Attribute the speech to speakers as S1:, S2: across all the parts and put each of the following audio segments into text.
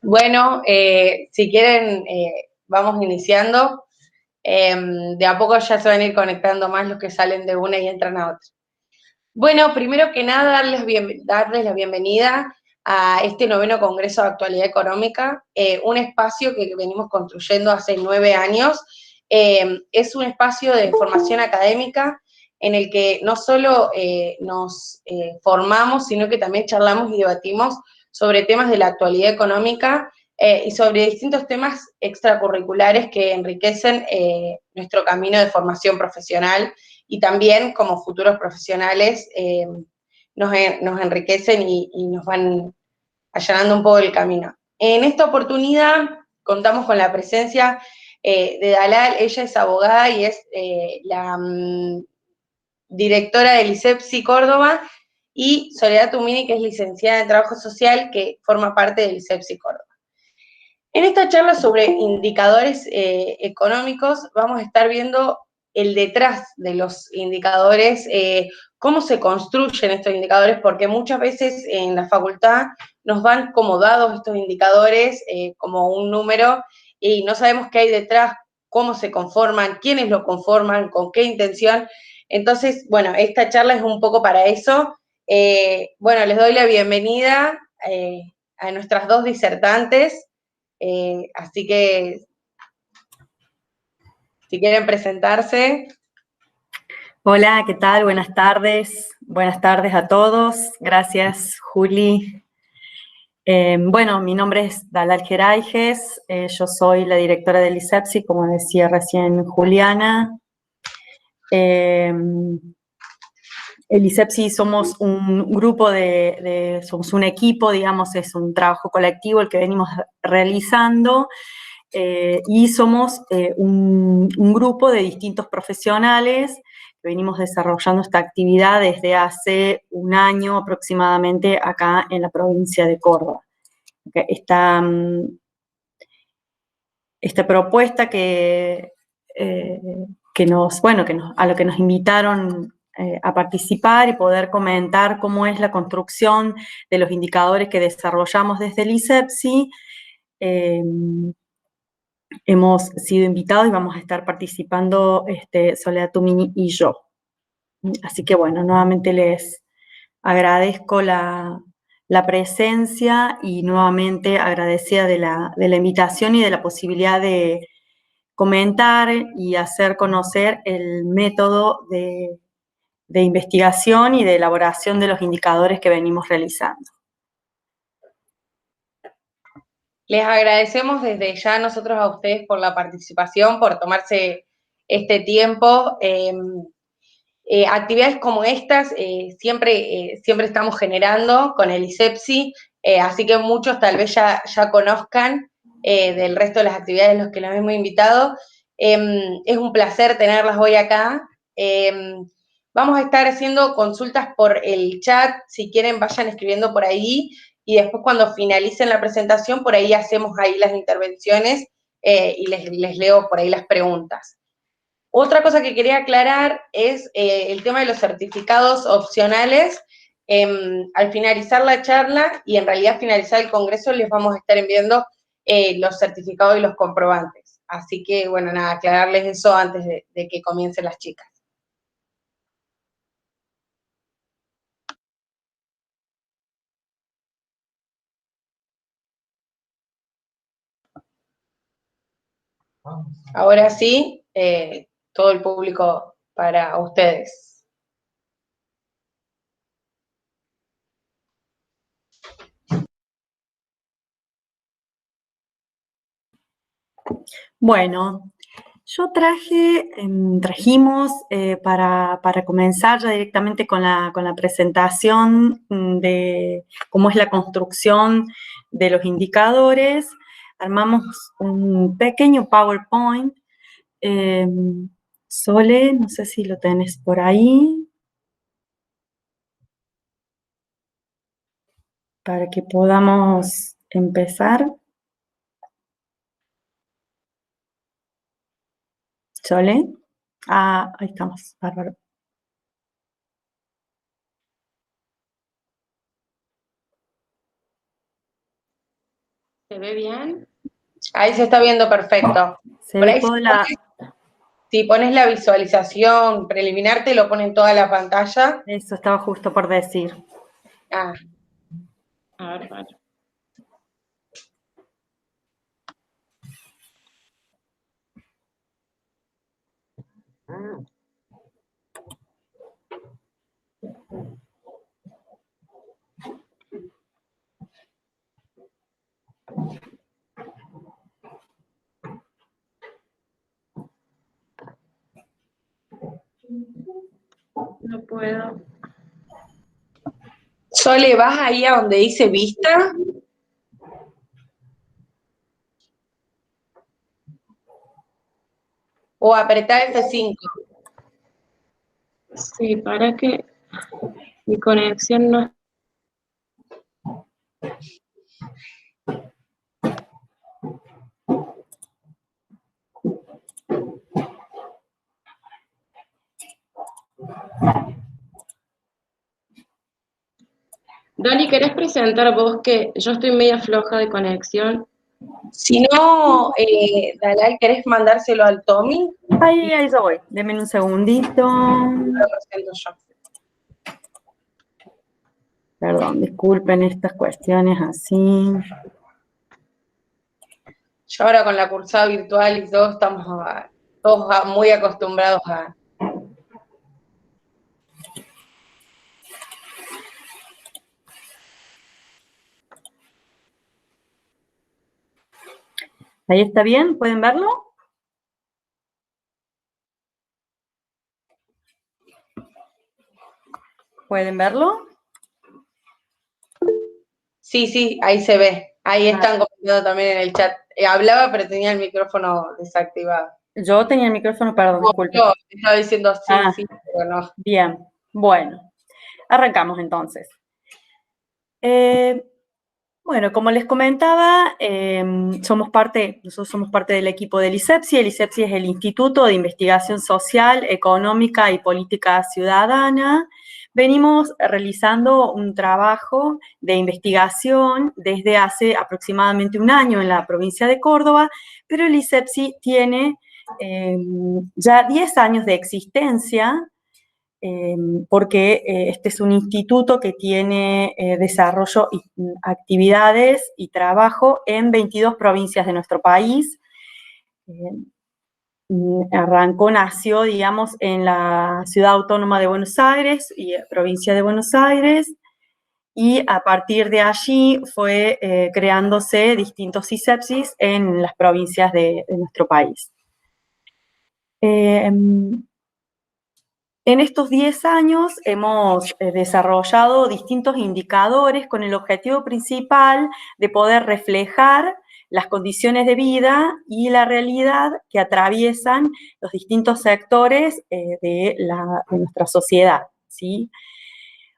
S1: Bueno, si quieren, vamos iniciando. De a poco ya se van a ir conectando más los que salen de una y entran a otra. Bueno, primero que nada, darles la bienvenida a este 9º Congreso de Actualidad Económica, un espacio que venimos construyendo hace 9 años. Es un espacio de formación académica en el que no solo nos formamos, sino que también charlamos y debatimos sobre temas de la actualidad económica y sobre distintos temas extracurriculares que enriquecen nuestro camino de formación profesional y también como futuros profesionales nos enriquecen y nos van allanando un poco el camino. En esta oportunidad contamos con la presencia de Dalal. Ella es abogada y es la directora del ISEPSI Córdoba, y Soledad Tumini, que es licenciada en Trabajo Social, que forma parte del ISEPSI Córdoba. En esta charla sobre indicadores económicos vamos a estar viendo el detrás de los indicadores, cómo se construyen estos indicadores, porque muchas veces en la facultad nos van como dados estos indicadores, como un número, y no sabemos qué hay detrás, cómo se conforman, quiénes lo conforman, con qué intención. Entonces, bueno, esta charla es un poco para eso. Bueno, les doy la bienvenida a nuestras dos disertantes. Así que, si quieren presentarse.
S2: Hola, ¿qué tal? Buenas tardes. Buenas tardes a todos. Gracias, Juli. Bueno, mi nombre es Dalal Geraijes. Yo soy la directora del ISEPSI, como decía recién Juliana. El ISEPSI somos un grupo somos un equipo, digamos, es un trabajo colectivo el que venimos realizando. Y somos un grupo de distintos profesionales que venimos desarrollando esta actividad desde hace un año aproximadamente acá en la provincia de Córdoba. Esta propuesta a lo que nos invitaron a participar y poder comentar cómo es la construcción de los indicadores que desarrollamos desde el ISEPSI. Hemos sido invitados y vamos a estar participando Soledad Tumini y yo. Así que bueno, nuevamente les agradezco la presencia y nuevamente agradecida de la invitación y de la posibilidad de comentar y hacer conocer el método de investigación y de elaboración de los indicadores que venimos realizando.
S1: Les agradecemos desde ya nosotros a ustedes por la participación, por tomarse este tiempo. Actividades como estas siempre estamos generando con el ISEPSI, así que muchos tal vez ya conozcan del resto de las actividades a los que los hemos invitado. Es un placer tenerlas hoy acá. Vamos a estar haciendo consultas por el chat, si quieren vayan escribiendo por ahí, y después cuando finalicen la presentación, por ahí hacemos ahí las intervenciones y les leo por ahí las preguntas. Otra cosa que quería aclarar es el tema de los certificados opcionales. Al finalizar la charla y en realidad finalizar el congreso, les vamos a estar enviando los certificados y los comprobantes. Así que, bueno, nada, aclararles eso antes de que comiencen las chicas. Ahora sí, todo el público para ustedes.
S2: Bueno, yo trajimos para comenzar ya directamente con la presentación de cómo es la construcción de los indicadores. Armamos un pequeño PowerPoint. Sole, no sé si lo tenés por ahí, para que podamos empezar. Sole. Ah, ahí estamos, bárbaro.
S3: ¿Se ve bien?
S1: Ahí se está viendo perfecto.
S2: Se
S1: Por
S2: ve
S1: ahí
S2: toda la...
S1: si pones la visualización preliminar, te lo pone en toda la pantalla.
S2: Eso estaba justo por decir.
S1: Ah,
S3: A ver, vale. No puedo.
S1: Sole, ¿vas ahí a donde dice vista? O apretá F5.
S3: Sí, para que mi conexión no... Dani, ¿querés presentar vos que yo estoy media floja de conexión?
S1: Si no, Dalal, ¿querés mandárselo al Tommy?
S2: Ahí yo voy. Denme un segundito.
S1: Lo presento yo.
S2: Perdón, disculpen estas cuestiones así.
S1: Yo ahora con la cursada virtual y todo, estamos todos muy acostumbrados a...
S2: ¿Ahí está bien? ¿Pueden verlo? ¿Pueden verlo?
S1: Sí, sí, ahí se ve. Ahí están comentando también en el chat. Hablaba, pero tenía el micrófono desactivado.
S2: Yo tenía el micrófono, perdón, disculpen.
S1: Yo estaba diciendo sí,
S2: Ah,
S1: sí, pero no.
S2: bien, bueno. Arrancamos entonces. Bueno, como les comentaba, nosotros somos parte del equipo del ISEPSI. El ISEPSI es el Instituto de Investigación Social, Económica y Política Ciudadana. Venimos realizando un trabajo de investigación desde hace aproximadamente un año en la provincia de Córdoba, pero el ISEPSI tiene ya 10 años de existencia, porque este es un instituto que tiene desarrollo y actividades y trabajo en 22 provincias de nuestro país. Nació, digamos, en la Ciudad Autónoma de Buenos Aires y provincia de Buenos Aires, y a partir de allí fue creándose distintos ISEPSIs en las provincias de nuestro país. En estos 10 años hemos desarrollado distintos indicadores con el objetivo principal de poder reflejar las condiciones de vida y la realidad que atraviesan los distintos sectores de nuestra sociedad, ¿sí?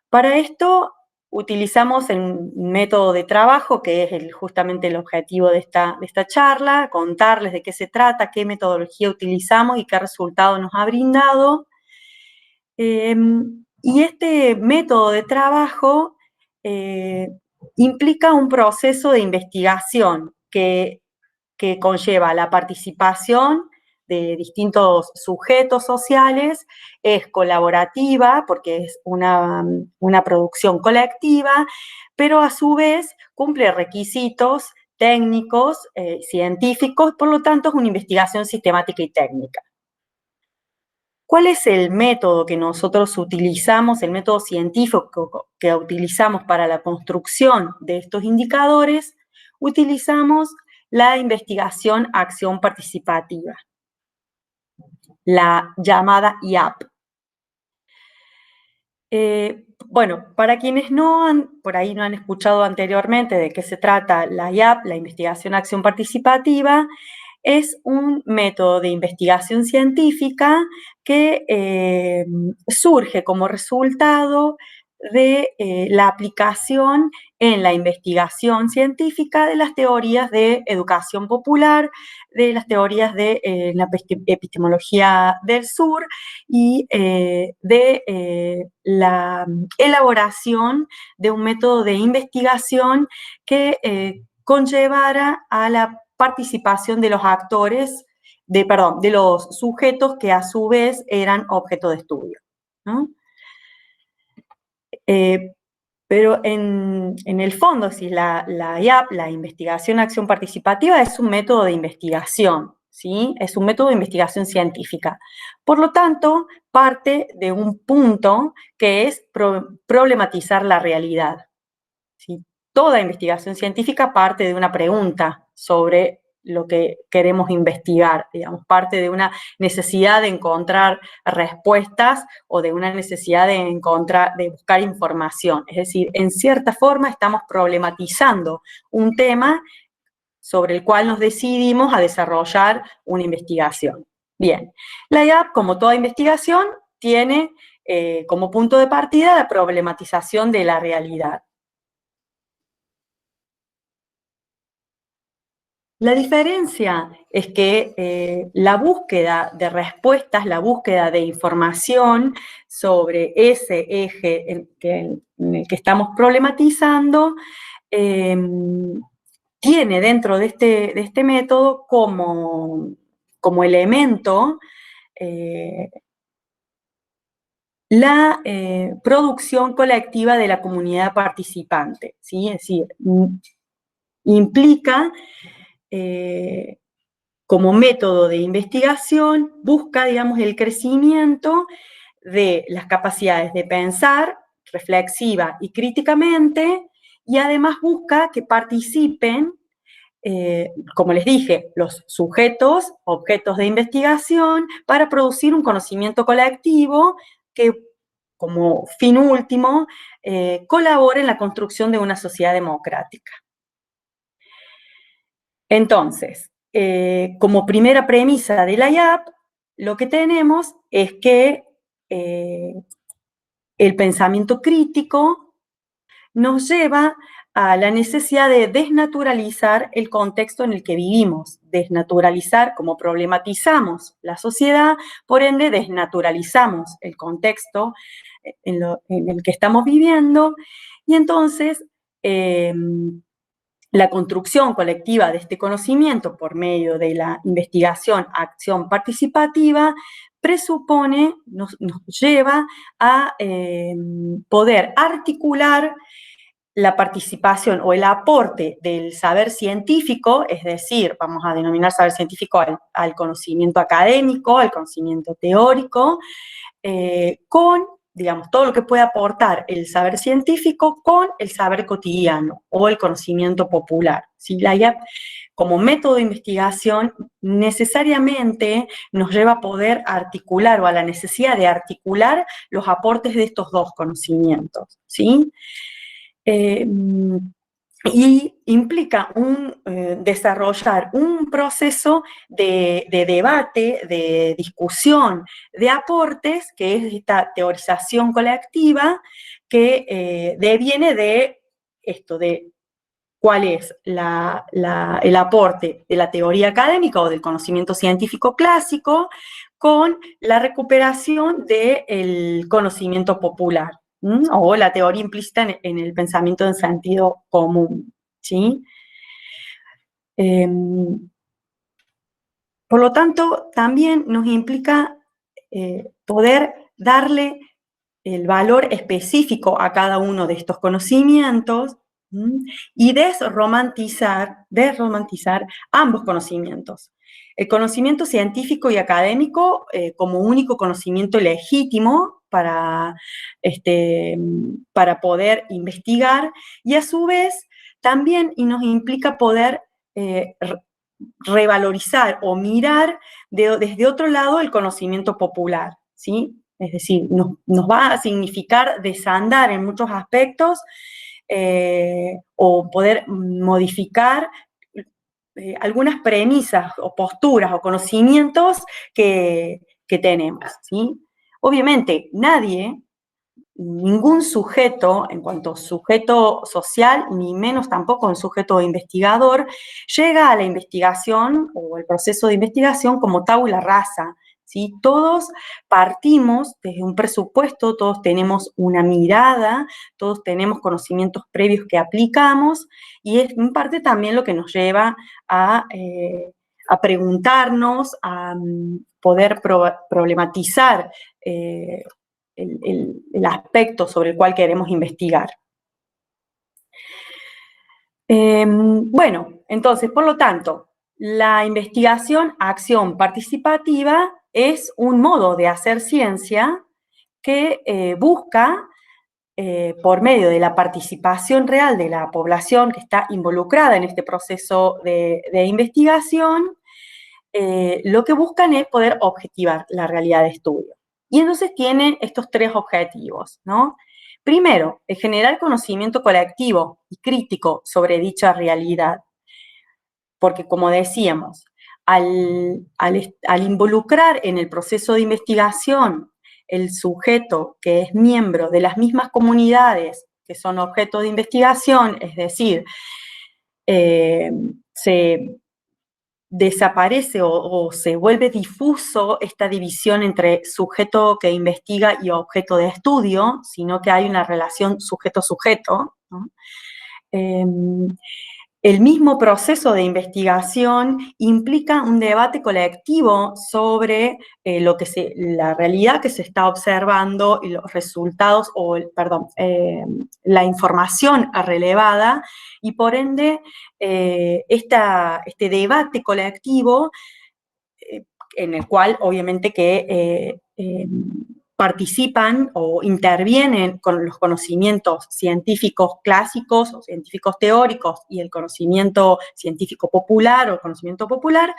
S2: Para esto utilizamos el método de trabajo, que es justamente el objetivo de esta charla, contarles de qué se trata, qué metodología utilizamos y qué resultado nos ha brindado. Y este método de trabajo implica un proceso de investigación que conlleva la participación de distintos sujetos sociales, es colaborativa porque es una producción colectiva, pero a su vez cumple requisitos técnicos, científicos, por lo tanto es una investigación sistemática y técnica. ¿Cuál es el método que nosotros utilizamos, el método científico que utilizamos para la construcción de estos indicadores? Utilizamos la investigación acción participativa, la llamada IAP. Bueno, para quienes por ahí no han escuchado anteriormente de qué se trata la IAP, la investigación acción participativa, es un método de investigación científica que surge como resultado de la aplicación en la investigación científica de las teorías de educación popular, de las teorías de la epistemología del sur y de la elaboración de un método de investigación que conllevara a la participación de los actores, de los sujetos que a su vez eran objeto de estudio, ¿no? Pero en el fondo, si la IAP, la investigación acción participativa, es un método de investigación, ¿sí? Es un método de investigación científica. Por lo tanto, parte de un punto que es problematizar la realidad, ¿sí? Toda investigación científica parte de una pregunta sobre lo que queremos investigar, digamos, parte de una necesidad de encontrar respuestas o de una necesidad de buscar información. Es decir, en cierta forma estamos problematizando un tema sobre el cual nos decidimos a desarrollar una investigación. Bien, la IAP, como toda investigación, tiene como punto de partida la problematización de la realidad. La diferencia es que la búsqueda de respuestas, la búsqueda de información sobre ese eje en el que estamos problematizando, tiene dentro de este método como elemento la producción colectiva de la comunidad participante, ¿sí? Es decir, implica como método de investigación, busca, digamos, el crecimiento de las capacidades de pensar reflexiva y críticamente, y además busca que participen, como les dije, los sujetos, objetos de investigación, para producir un conocimiento colectivo que, como fin último, colabore en la construcción de una sociedad democrática. Entonces, como primera premisa de la IAP, lo que tenemos es que el pensamiento crítico nos lleva a la necesidad de desnaturalizar el contexto en el que vivimos, desnaturalizar como problematizamos la sociedad, por ende desnaturalizamos el contexto en el que estamos viviendo, y entonces la construcción colectiva de este conocimiento por medio de la investigación, acción participativa, presupone, nos lleva a poder articular la participación o el aporte del saber científico, es decir, vamos a denominar saber científico al conocimiento académico, al conocimiento teórico, con, digamos, todo lo que puede aportar el saber científico con el saber cotidiano o el conocimiento popular. ¿Sí? La IAP, como método de investigación, necesariamente nos lleva a poder articular o a la necesidad de articular los aportes de estos dos conocimientos, ¿sí? Y implica desarrollar un proceso de debate, de discusión, de aportes, que es esta teorización colectiva que deviene de esto, de cuál es el aporte de la teoría académica o del conocimiento científico clásico con la recuperación del conocimiento popular. O la teoría implícita en el pensamiento en sentido común, ¿sí? Por lo tanto, también nos implica poder darle el valor específico a cada uno de estos conocimientos y desromantizar ambos conocimientos. El conocimiento científico y académico como único conocimiento legítimo para poder investigar, y a su vez también nos implica poder revalorizar o mirar desde otro lado el conocimiento popular, ¿sí? Es decir, nos va a significar desandar en muchos aspectos o poder modificar algunas premisas o posturas o conocimientos que tenemos, ¿sí? Obviamente, ningún sujeto, en cuanto a sujeto social, ni menos tampoco un sujeto investigador, llega a la investigación o el proceso de investigación como tabula rasa, ¿sí? Todos partimos desde un presupuesto, todos tenemos una mirada, todos tenemos conocimientos previos que aplicamos, y es en parte también lo que nos lleva a preguntarnos, a poder problematizar el aspecto sobre el cual queremos investigar. Bueno, entonces, por lo tanto, la investigación, acción participativa, es un modo de hacer ciencia que busca, por medio de la participación real de la población que está involucrada en este proceso de investigación, lo que buscan es poder objetivar la realidad de estudio. Y entonces tienen estos tres objetivos, ¿no? Primero, generar conocimiento colectivo y crítico sobre dicha realidad, porque como decíamos, al involucrar en el proceso de investigación el sujeto que es miembro de las mismas comunidades que son objeto de investigación, es decir, se desaparece o se vuelve difuso esta división entre sujeto que investiga y objeto de estudio, sino que hay una relación sujeto-sujeto, ¿no? El mismo proceso de investigación implica un debate colectivo sobre la realidad que se está observando y los resultados, la información relevada, y por ende este debate colectivo en el cual obviamente que participan o intervienen con los conocimientos científicos clásicos o científicos teóricos y el conocimiento científico popular o conocimiento popular,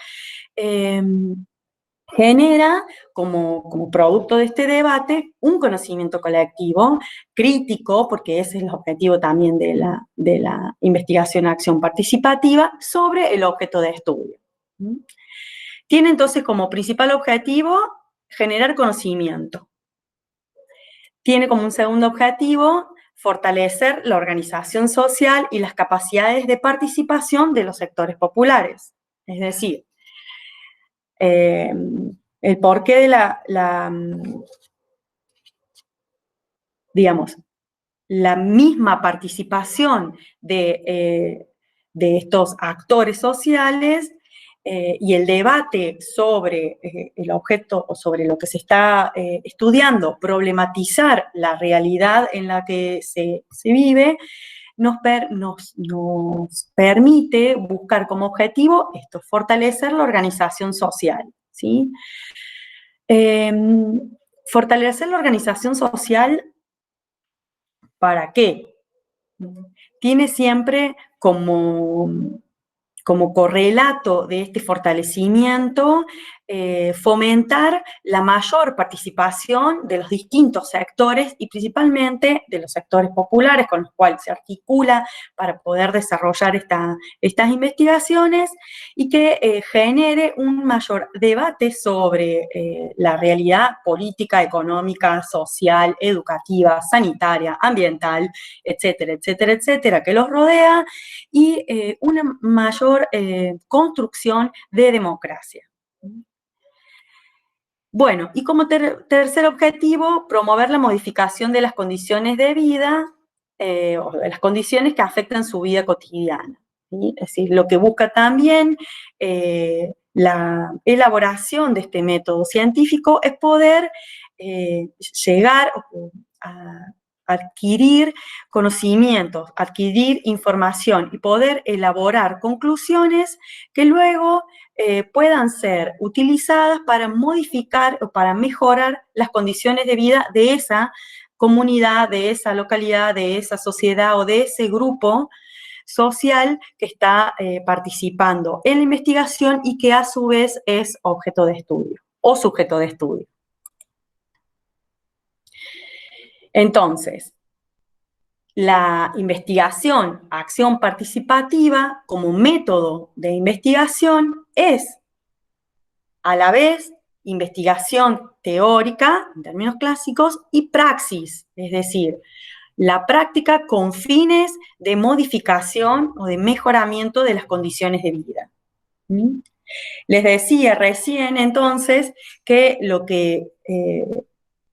S2: genera como producto de este debate un conocimiento colectivo, crítico, porque ese es el objetivo también de la investigación-acción participativa, sobre el objeto de estudio. Tiene entonces como principal objetivo generar conocimiento. Tiene como un segundo objetivo fortalecer la organización social y las capacidades de participación de los sectores populares. Es decir, el porqué de la misma participación de estos actores sociales y el debate sobre el objeto o sobre lo que se está estudiando, problematizar la realidad en la que se vive, nos permite buscar como objetivo esto, fortalecer la organización social, ¿sí? Fortalecer la organización social, ¿para qué? Tiene siempre como correlato de este fortalecimiento, fomentar la mayor participación de los distintos sectores y principalmente de los sectores populares con los cuales se articula para poder desarrollar estas investigaciones y que genere un mayor debate sobre la realidad política, económica, social, educativa, sanitaria, ambiental, etcétera, etcétera, etcétera, que los rodea, y una mayor construcción de democracia. Bueno, y como tercer objetivo, promover la modificación de las condiciones de vida o de las condiciones que afectan su vida cotidiana, ¿sí? Es decir, lo que busca también la elaboración de este método científico es poder llegar a adquirir conocimientos, adquirir información y poder elaborar conclusiones que luego puedan ser utilizadas para modificar o para mejorar las condiciones de vida de esa comunidad, de esa localidad, de esa sociedad o de ese grupo social que está participando en la investigación y que a su vez es objeto de estudio o sujeto de estudio. Entonces, la investigación, acción participativa como método de investigación es a la vez investigación teórica, en términos clásicos, y praxis, es decir, la práctica con fines de modificación o de mejoramiento de las condiciones de vida. Les decía recién entonces que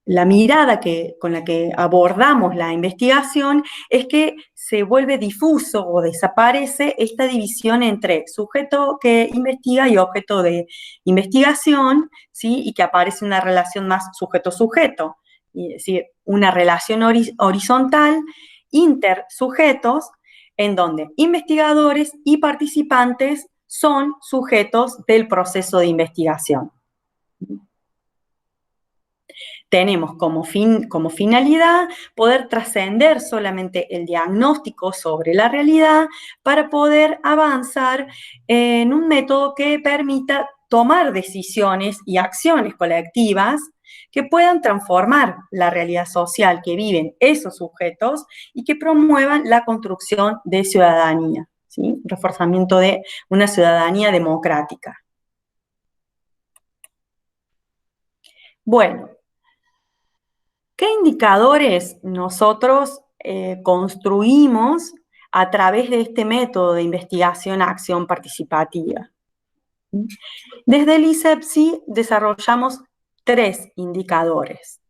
S2: la mirada con la que abordamos la investigación es que se vuelve difuso o desaparece esta división entre sujeto que investiga y objeto de investigación, ¿sí? Y que aparece una relación más sujeto-sujeto, es decir, una relación horizontal, intersujetos, en donde investigadores y participantes son sujetos del proceso de investigación. Tenemos como finalidad poder trascender solamente el diagnóstico sobre la realidad para poder avanzar en un método que permita tomar decisiones y acciones colectivas que puedan transformar la realidad social que viven esos sujetos y que promuevan la construcción de ciudadanía, ¿sí? Reforzamiento de una ciudadanía democrática. Bueno, ¿qué indicadores nosotros construimos a través de este método de investigación-acción participativa? Desde el ISEPSI desarrollamos 3 indicadores.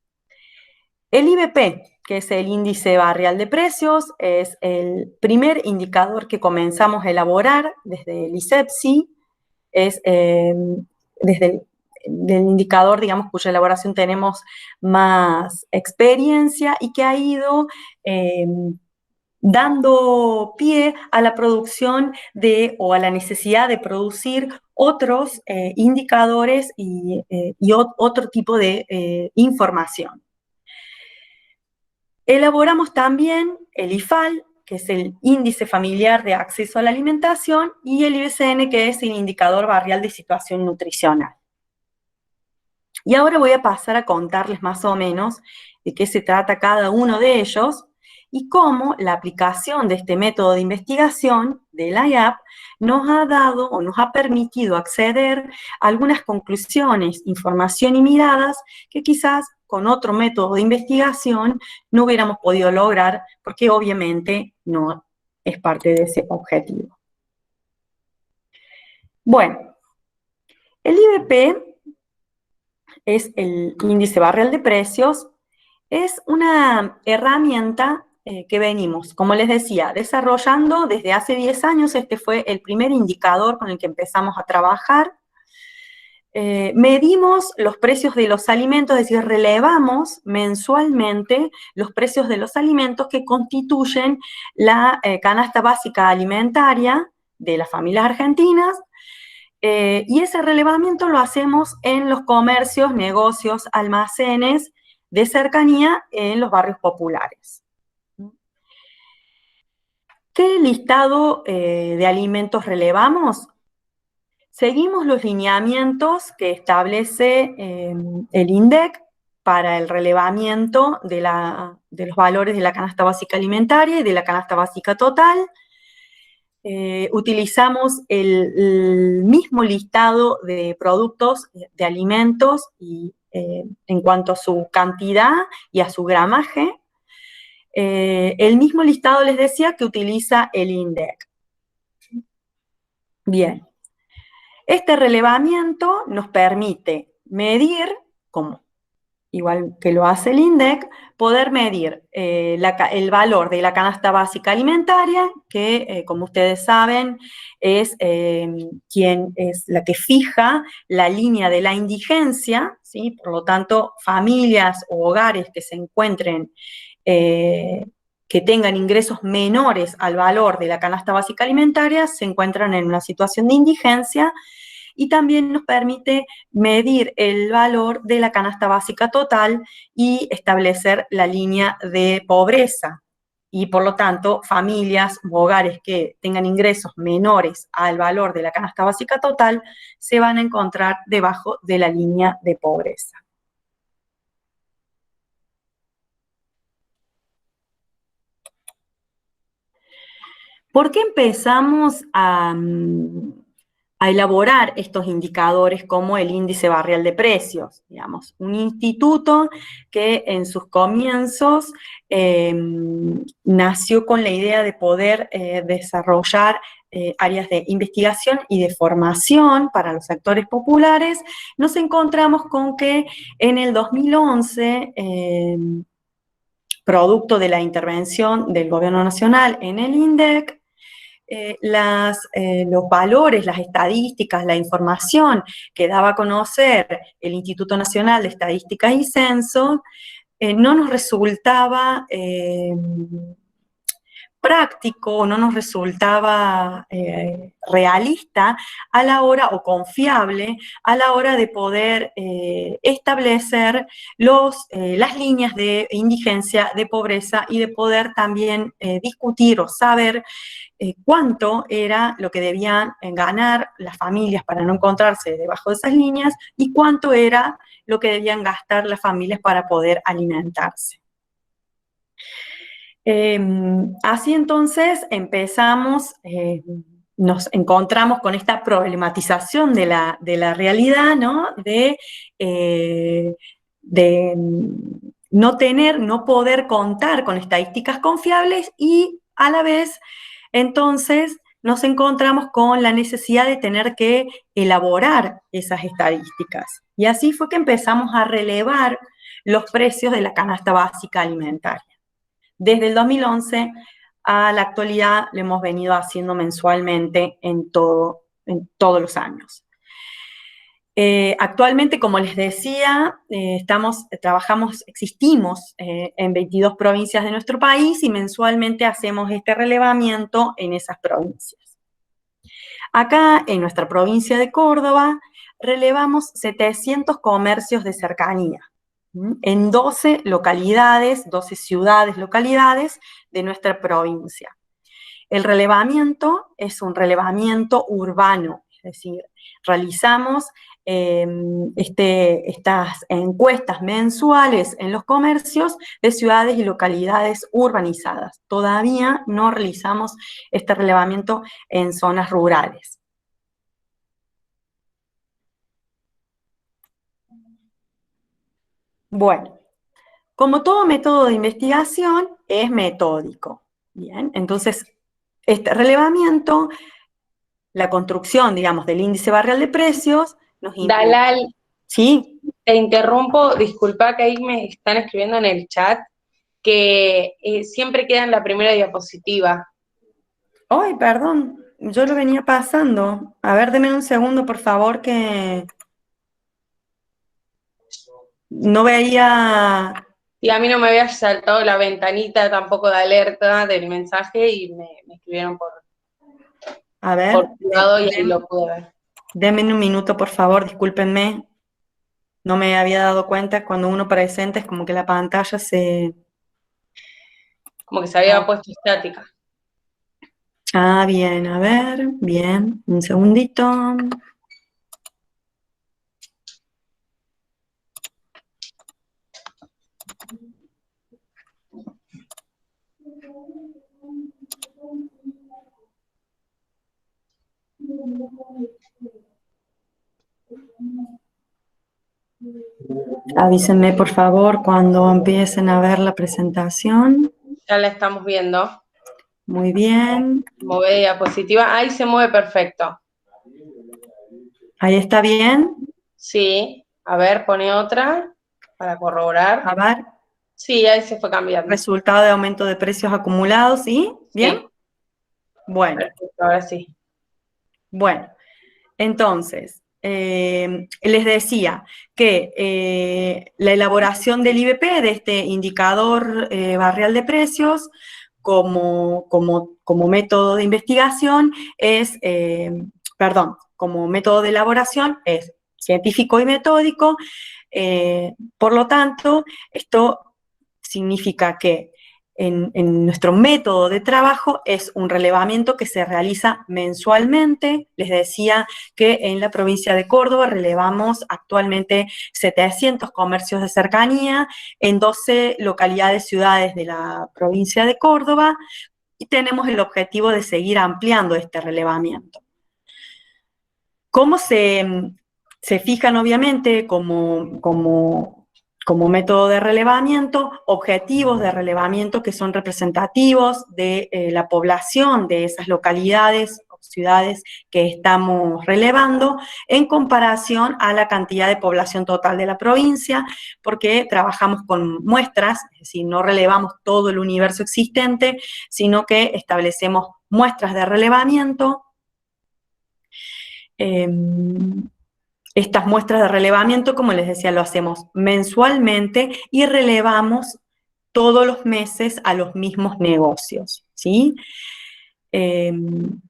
S2: El IBP, que es el índice barrial de precios, es el primer indicador que comenzamos a elaborar desde el ISEPSI, es desde del indicador, digamos, cuya elaboración tenemos más experiencia y que ha ido dando pie a la producción o a la necesidad de producir otros indicadores y otro tipo de información. Elaboramos también el IFAL, que es el Índice Familiar de Acceso a la Alimentación, y el IBCN, que es el Indicador Barrial de Situación Nutricional. Y ahora voy a pasar a contarles más o menos de qué se trata cada uno de ellos y cómo la aplicación de este método de investigación de la IAP nos ha dado o nos ha permitido acceder a algunas conclusiones, información y miradas que quizás con otro método de investigación no hubiéramos podido lograr, porque obviamente no es parte de ese objetivo. Bueno, el IBP es el índice barrial de precios, es una herramienta que venimos, como les decía, desarrollando desde hace 10 años. Este fue el primer indicador con el que empezamos a trabajar. Medimos los precios de los alimentos, es decir, relevamos mensualmente los precios de los alimentos que constituyen la canasta básica alimentaria de las familias argentinas, y ese relevamiento lo hacemos en los comercios, negocios, almacenes de cercanía en los barrios populares. ¿Qué listado de alimentos relevamos? Seguimos los lineamientos que establece el INDEC para el relevamiento de los valores de la canasta básica alimentaria y de la canasta básica total. Utilizamos el mismo listado de productos, de alimentos, y, en cuanto a su cantidad y a su gramaje. El mismo listado, les decía, que utiliza el INDEC. Bien. Este relevamiento nos permite medir, igual que lo hace el INDEC, poder medir el valor de la canasta básica alimentaria, que como ustedes saben es quien es la que fija la línea de la indigencia, ¿sí? Por lo tanto, familias o hogares que se encuentren, que tengan ingresos menores al valor de la canasta básica alimentaria, se encuentran en una situación de indigencia. Y también nos permite medir el valor de la canasta básica total y establecer la línea de pobreza. Y por lo tanto, familias u hogares que tengan ingresos menores al valor de la canasta básica total se van a encontrar debajo de la línea de pobreza. ¿Por qué empezamos a elaborar estos indicadores como el índice barrial de precios? Digamos, un instituto que en sus comienzos nació con la idea de poder desarrollar áreas de investigación y de formación para los actores populares, nos encontramos con que en el 2011, producto de la intervención del Gobierno Nacional en el INDEC, los valores, las estadísticas, la información que daba a conocer el Instituto Nacional de Estadística y Censo, no nos resultaba práctico, no nos resultaba realista a la hora, o confiable, a la hora de poder establecer las líneas de indigencia, de pobreza, y de poder también discutir o saber cuánto era lo que debían ganar las familias para no encontrarse debajo de esas líneas, y cuánto era lo que debían gastar las familias para poder alimentarse. Así entonces empezamos, nos encontramos con esta problematización de la realidad, ¿no? De no poder contar con estadísticas confiables, y a la vez entonces nos encontramos con la necesidad de tener que elaborar esas estadísticas. Y así fue que empezamos a relevar los precios de la canasta básica alimentaria. Desde el 2011 a la actualidad lo hemos venido haciendo mensualmente en todos los años. Actualmente, como les decía, existimos en 22 provincias de nuestro país, y mensualmente hacemos este relevamiento en esas provincias. Acá, en nuestra provincia de Córdoba, relevamos 700 comercios de cercanía en 12 localidades, 12 ciudades, localidades de nuestra provincia. El relevamiento es un relevamiento urbano, es decir, realizamos estas encuestas mensuales en los comercios de ciudades y localidades urbanizadas. Todavía no realizamos este relevamiento en zonas rurales. Bueno, como todo método de investigación, es metódico. Bien, entonces, este relevamiento, la construcción, digamos, del índice barrial de precios, nos implica.
S1: Dalal,
S2: ¿Sí?
S1: te interrumpo, disculpa que ahí me están escribiendo en el chat que siempre queda en la primera diapositiva.
S2: Ay, perdón, yo lo venía pasando. A ver, deme un segundo, por favor, que no veía.
S1: Y a mí no me había saltado la ventanita tampoco de alerta del mensaje y me escribieron por privado y ahí lo pude ver.
S2: Denme un minuto, por favor, discúlpenme. No me había dado cuenta, cuando uno presenta es como que la pantalla
S1: como que se había puesto estática.
S2: Ah, bien, a ver, bien, un segundito. Avísenme, por favor, cuando empiecen a ver la presentación.
S1: Ya la estamos viendo.
S2: Muy bien.
S1: Mueve diapositiva. Ahí se mueve perfecto.
S2: ¿Ahí está bien?
S1: Sí. A ver, pone otra para corroborar.
S2: A ver.
S1: Sí, ahí se fue cambiando.
S2: Resultado de aumento de precios acumulados, ¿sí? ¿Bien?
S1: Sí.
S2: Bueno.
S1: Perfecto, ahora sí.
S2: Bueno, entonces, les decía que la elaboración del IBP, de este indicador barrial de precios, como método de investigación como método de elaboración es científico y metódico. Por lo tanto, esto significa que en nuestro método de trabajo es un relevamiento que se realiza mensualmente. Les decía que en la provincia de Córdoba relevamos actualmente 700 comercios de cercanía en 12 localidades, ciudades de la provincia de Córdoba, y tenemos el objetivo de seguir ampliando este relevamiento. ¿Cómo se fijan, obviamente, como método de relevamiento, objetivos de relevamiento que son representativos de la población de esas localidades o ciudades que estamos relevando en comparación a la cantidad de población total de la provincia, porque trabajamos con muestras, es decir, no relevamos todo el universo existente, sino que establecemos muestras de relevamiento. Estas muestras de relevamiento, como les decía, lo hacemos mensualmente y relevamos todos los meses a los mismos negocios, ¿sí? En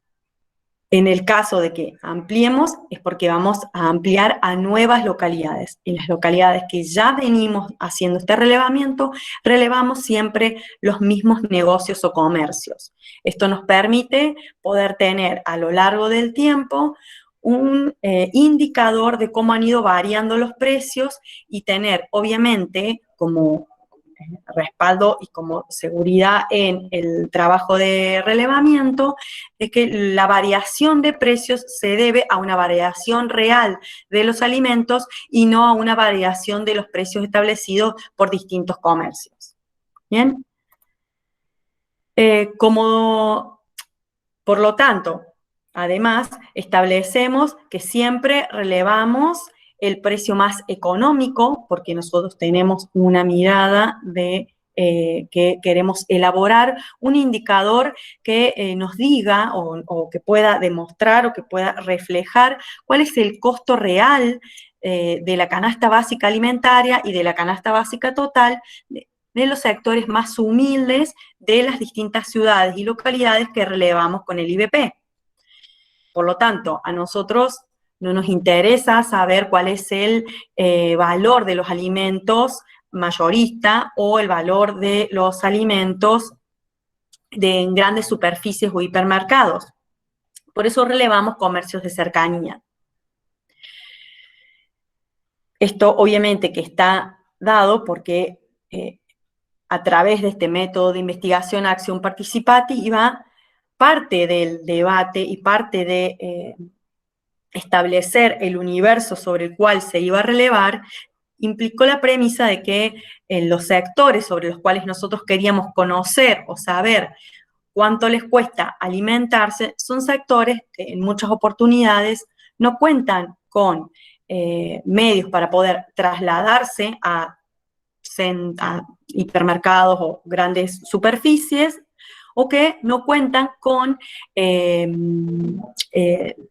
S2: el caso de que ampliemos, es porque vamos a ampliar a nuevas localidades. En las localidades que ya venimos haciendo este relevamiento, relevamos siempre los mismos negocios o comercios. Esto nos permite poder tener a lo largo del tiempo un indicador de cómo han ido variando los precios y tener, obviamente, como respaldo y como seguridad en el trabajo de relevamiento, de que la variación de precios se debe a una variación real de los alimentos y no a una variación de los precios establecidos por distintos comercios. ¿Bien? Por lo tanto, además, establecemos que siempre relevamos el precio más económico, porque nosotros tenemos una mirada de que queremos elaborar un indicador que nos diga o que pueda demostrar o que pueda reflejar cuál es el costo real de la canasta básica alimentaria y de la canasta básica total de los sectores más humildes de las distintas ciudades y localidades que relevamos con el IBP. Por lo tanto, a nosotros no nos interesa saber cuál es el valor de los alimentos mayorista o el valor de los alimentos en grandes superficies o hipermercados. Por eso relevamos comercios de cercanía. Esto obviamente que está dado porque a través de este método de investigación acción participativa, parte del debate y parte de establecer el universo sobre el cual se iba a relevar, implicó la premisa de que los sectores sobre los cuales nosotros queríamos conocer o saber cuánto les cuesta alimentarse, son sectores que en muchas oportunidades no cuentan con medios para poder trasladarse a hipermercados o grandes superficies, o que no cuentan con el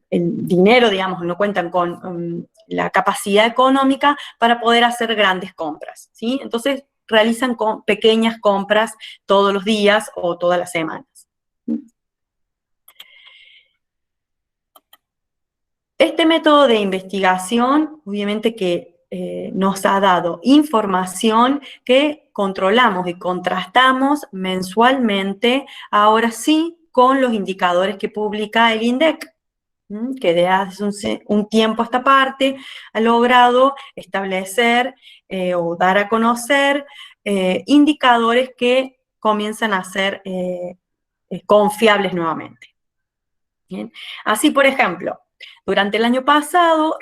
S2: dinero, digamos, no cuentan con la capacidad económica para poder hacer grandes compras, ¿sí? Entonces realizan pequeñas compras todos los días o todas las semanas. Este método de investigación, obviamente que nos ha dado información que controlamos y contrastamos mensualmente, ahora sí, con los indicadores que publica el INDEC, que desde hace un tiempo a esta parte ha logrado establecer o dar a conocer indicadores que comienzan a ser confiables nuevamente. Bien. Así, por ejemplo, durante el año pasado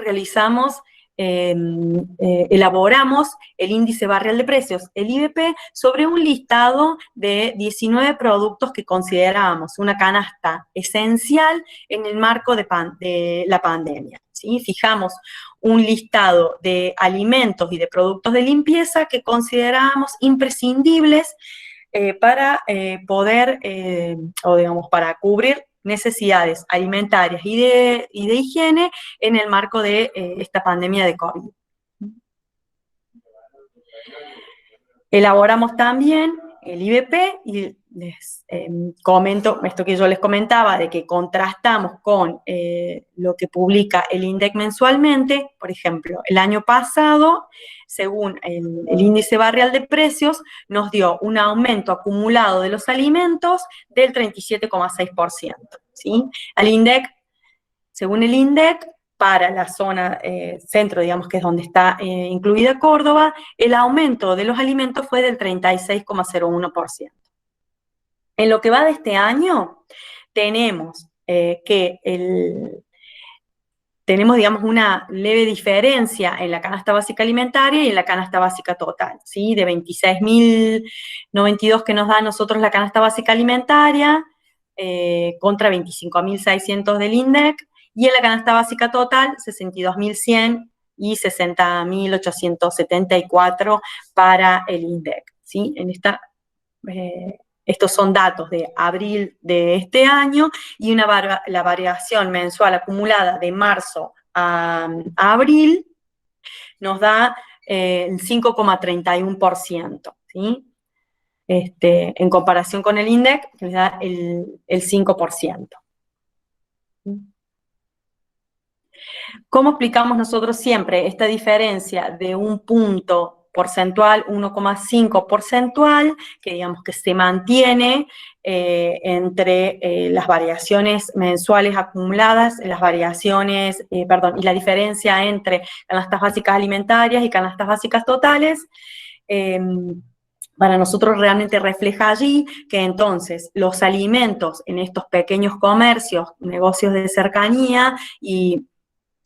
S2: elaboramos el índice barrial de precios, el IBP, sobre un listado de 19 productos que considerábamos una canasta esencial en el marco de la pandemia, ¿sí? Fijamos un listado de alimentos y de productos de limpieza que considerábamos imprescindibles para poder, o digamos, para cubrir necesidades alimentarias y de higiene en el marco de esta pandemia de COVID. Elaboramos también el IBP y les comento esto que yo les comentaba, de que contrastamos con lo que publica el INDEC mensualmente. Por ejemplo, el año pasado, según el índice barrial de precios, nos dio un aumento acumulado de los alimentos del 37,6%. ¿Sí? Según el INDEC, para la zona centro, digamos que es donde está incluida Córdoba, el aumento de los alimentos fue del 36,01%. En lo que va de este año, tenemos digamos, una leve diferencia en la canasta básica alimentaria y en la canasta básica total, ¿sí? De 26.092 que nos da a nosotros la canasta básica alimentaria, contra 25.600 del INDEC, y en la canasta básica total 62.100 y 60.874 para el INDEC, ¿sí? Estos son datos de abril de este año, y la variación mensual acumulada de marzo a abril nos da el 5,31%, ¿sí? En comparación con el INDEC, que les da el 5%. ¿Cómo explicamos nosotros siempre esta diferencia de un punto porcentual, 1,5 porcentual, que digamos que se mantiene entre las variaciones mensuales acumuladas, las variaciones, y la diferencia entre canastas básicas alimentarias y canastas básicas totales? Para nosotros realmente refleja allí que entonces los alimentos en estos pequeños comercios, negocios de cercanía y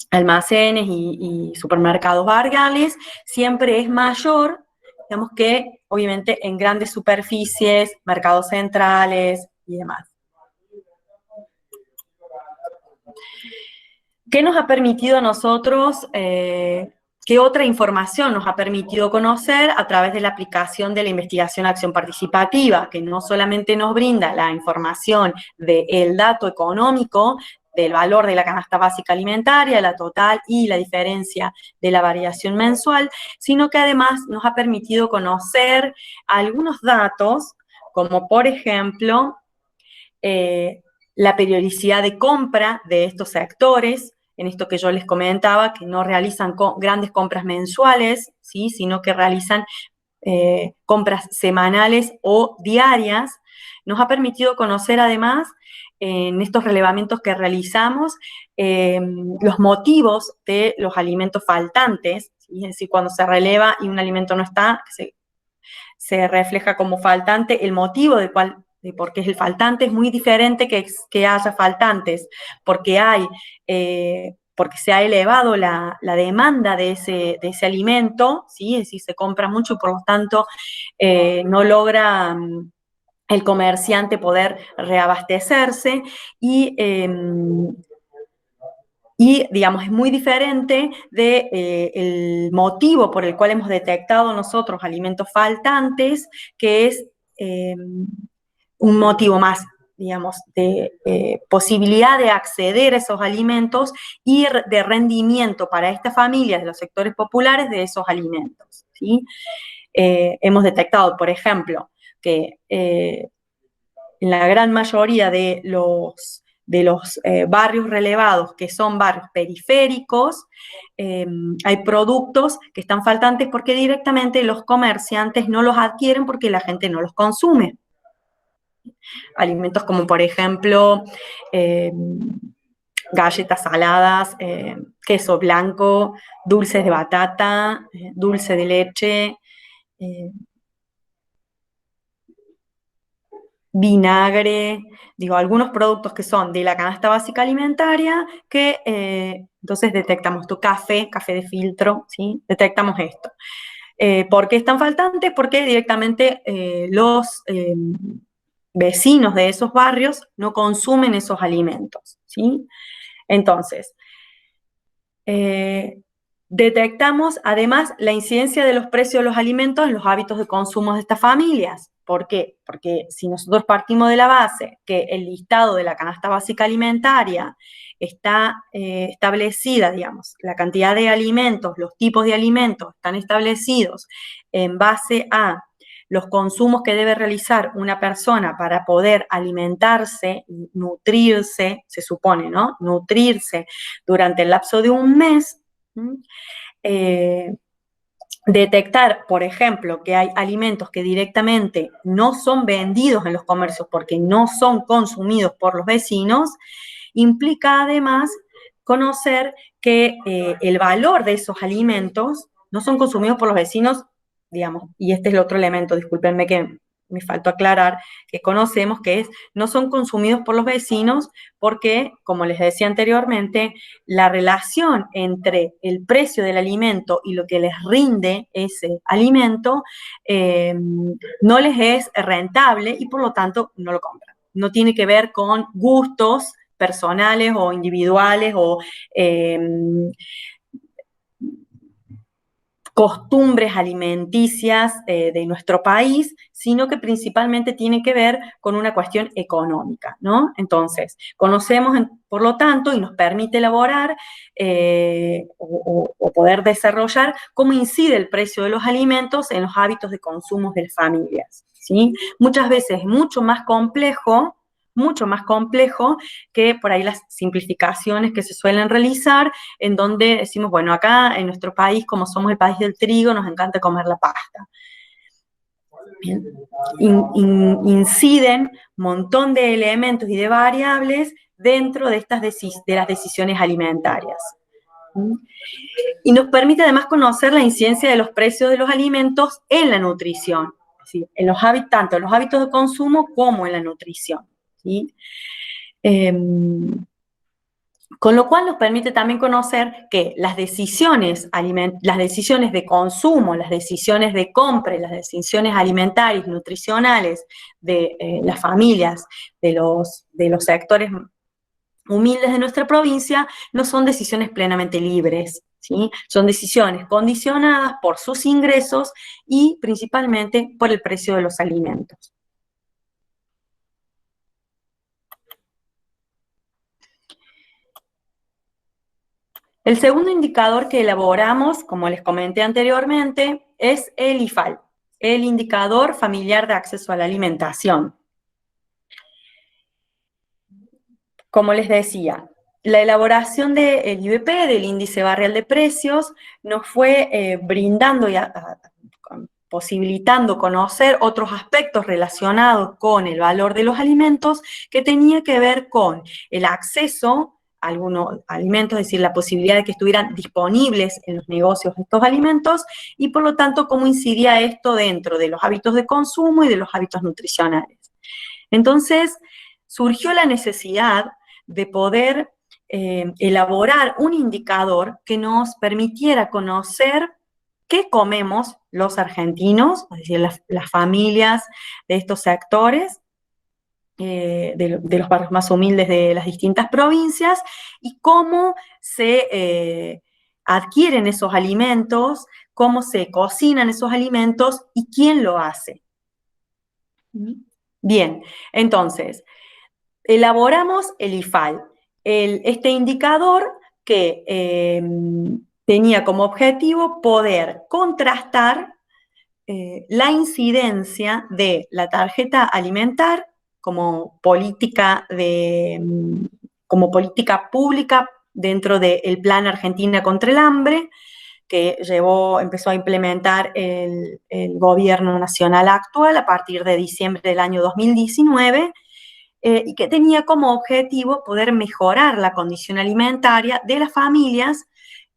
S2: almacenes y supermercados barriales, siempre es mayor, digamos, que obviamente en grandes superficies, mercados centrales y demás. ¿Qué nos ha permitido a nosotros, qué otra información nos ha permitido conocer a través de la aplicación de la investigación acción participativa, que no solamente nos brinda la información del dato económico, del valor de la canasta básica alimentaria, la total y la diferencia de la variación mensual, sino que además nos ha permitido conocer algunos datos, como por ejemplo, la periodicidad de compra de estos sectores, en esto que yo les comentaba, que no realizan grandes compras mensuales, ¿sí? Sino que realizan compras semanales o diarias. Nos ha permitido conocer además, en estos relevamientos que realizamos, los motivos de los alimentos faltantes, ¿sí? Es decir, cuando se releva y un alimento no está, se refleja como faltante el motivo de por qué es el faltante. Es muy diferente que haya faltantes porque se ha elevado la demanda de ese alimento, ¿sí? Es decir, se compra mucho y por lo tanto no logra el comerciante poder reabastecerse, y digamos, es muy diferente del motivo por el cual hemos detectado nosotros alimentos faltantes, que es un motivo más, digamos, de posibilidad de acceder a esos alimentos y de rendimiento para estas familias de los sectores populares de esos alimentos, ¿sí? Hemos detectado, por ejemplo, que en la gran mayoría de los barrios relevados, que son barrios periféricos, hay productos que están faltantes porque directamente los comerciantes no los adquieren porque la gente no los consume. Alimentos como, por ejemplo, galletas saladas, queso blanco, dulces de batata, dulce de leche, vinagre, digo, algunos productos que son de la canasta básica alimentaria, que entonces detectamos café de filtro, ¿sí? Detectamos esto. ¿Por qué están faltantes? Porque directamente los vecinos de esos barrios no consumen esos alimentos, ¿sí? Entonces, detectamos además la incidencia de los precios de los alimentos en los hábitos de consumo de estas familias. ¿Por qué? Porque si nosotros partimos de la base que el listado de la canasta básica alimentaria está establecida, digamos, la cantidad de alimentos, los tipos de alimentos están establecidos en base a los consumos que debe realizar una persona para poder alimentarse, nutrirse, se supone, ¿no? Nutrirse durante el lapso de un mes. Detectar, por ejemplo, que hay alimentos que directamente no son vendidos en los comercios porque no son consumidos por los vecinos, implica además conocer que el valor de esos alimentos no son consumidos por los vecinos, digamos, y este es el otro elemento, discúlpenme que me faltó aclarar, que conocemos que no son consumidos por los vecinos porque, como les decía anteriormente, la relación entre el precio del alimento y lo que les rinde ese alimento no les es rentable y por lo tanto no lo compran. no tiene que ver con gustos personales o individuales o costumbres alimenticias de nuestro país, sino que principalmente tiene que ver con una cuestión económica, ¿no? Entonces, conocemos, por lo tanto, y nos permite elaborar o poder desarrollar cómo incide el precio de los alimentos en los hábitos de consumo de las familias, ¿sí? Muchas veces es mucho más complejo que por ahí las simplificaciones que se suelen realizar, en donde decimos, bueno, acá en nuestro país, como somos el país del trigo, nos encanta comer la pasta. Bien. Inciden un montón de elementos y de variables dentro de las decisiones alimentarias. Y nos permite además conocer la incidencia de los precios de los alimentos en la nutrición, ¿sí? Tanto en los hábitos de consumo como en la nutrición, ¿sí? Con lo cual nos permite también conocer que las decisiones de consumo, las decisiones de compra y las decisiones alimentarias, nutricionales de las familias, de los sectores humildes de nuestra provincia, no son decisiones plenamente libres, ¿sí? Son decisiones condicionadas por sus ingresos y principalmente por el precio de los alimentos. El segundo indicador que elaboramos, como les comenté anteriormente, es el IFAL, el Indicador Familiar de Acceso a la Alimentación. Como les decía, la elaboración del IBP, del Índice Barrial de Precios, nos fue brindando y posibilitando conocer otros aspectos relacionados con el valor de los alimentos que tenía que ver con el acceso a algunos alimentos, es decir, la posibilidad de que estuvieran disponibles en los negocios estos alimentos y por lo tanto cómo incidía esto dentro de los hábitos de consumo y de los hábitos nutricionales. Entonces, surgió la necesidad de poder elaborar un indicador que nos permitiera conocer qué comemos los argentinos, es decir, las familias de estos sectores, de los barrios más humildes de las distintas provincias, y cómo se adquieren esos alimentos, cómo se cocinan esos alimentos y quién lo hace. Bien, entonces, elaboramos el IFAL, este indicador que tenía como objetivo poder contrastar la incidencia de la tarjeta alimentar como política pública dentro del Plan Argentina contra el Hambre, que empezó a implementar el gobierno nacional actual a partir de diciembre del año 2019, y que tenía como objetivo poder mejorar la condición alimentaria de las familias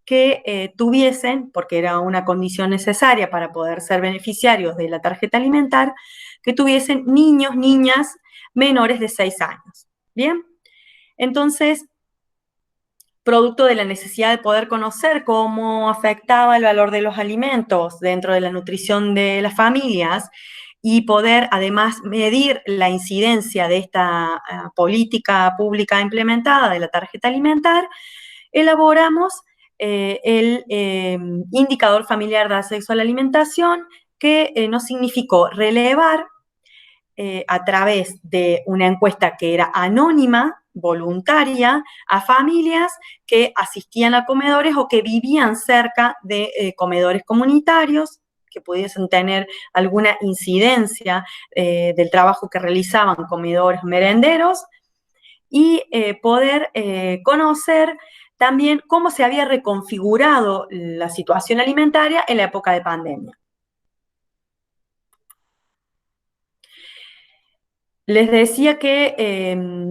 S2: que tuviesen, porque era una condición necesaria para poder ser beneficiarios de la tarjeta alimentar, que tuviesen niños, niñas menores de 6 años. Bien, entonces, producto de la necesidad de poder conocer cómo afectaba el valor de los alimentos dentro de la nutrición de las familias y poder además medir la incidencia de esta política pública implementada de la tarjeta alimentar, elaboramos el Indicador Familiar de Acceso a la Alimentación, que nos significó relevar a través de una encuesta que era anónima, voluntaria, a familias que asistían a comedores o que vivían cerca de comedores comunitarios, que pudiesen tener alguna incidencia del trabajo que realizaban comedores merenderos, y poder conocer también cómo se había reconfigurado la situación alimentaria en la época de pandemia. Les decía que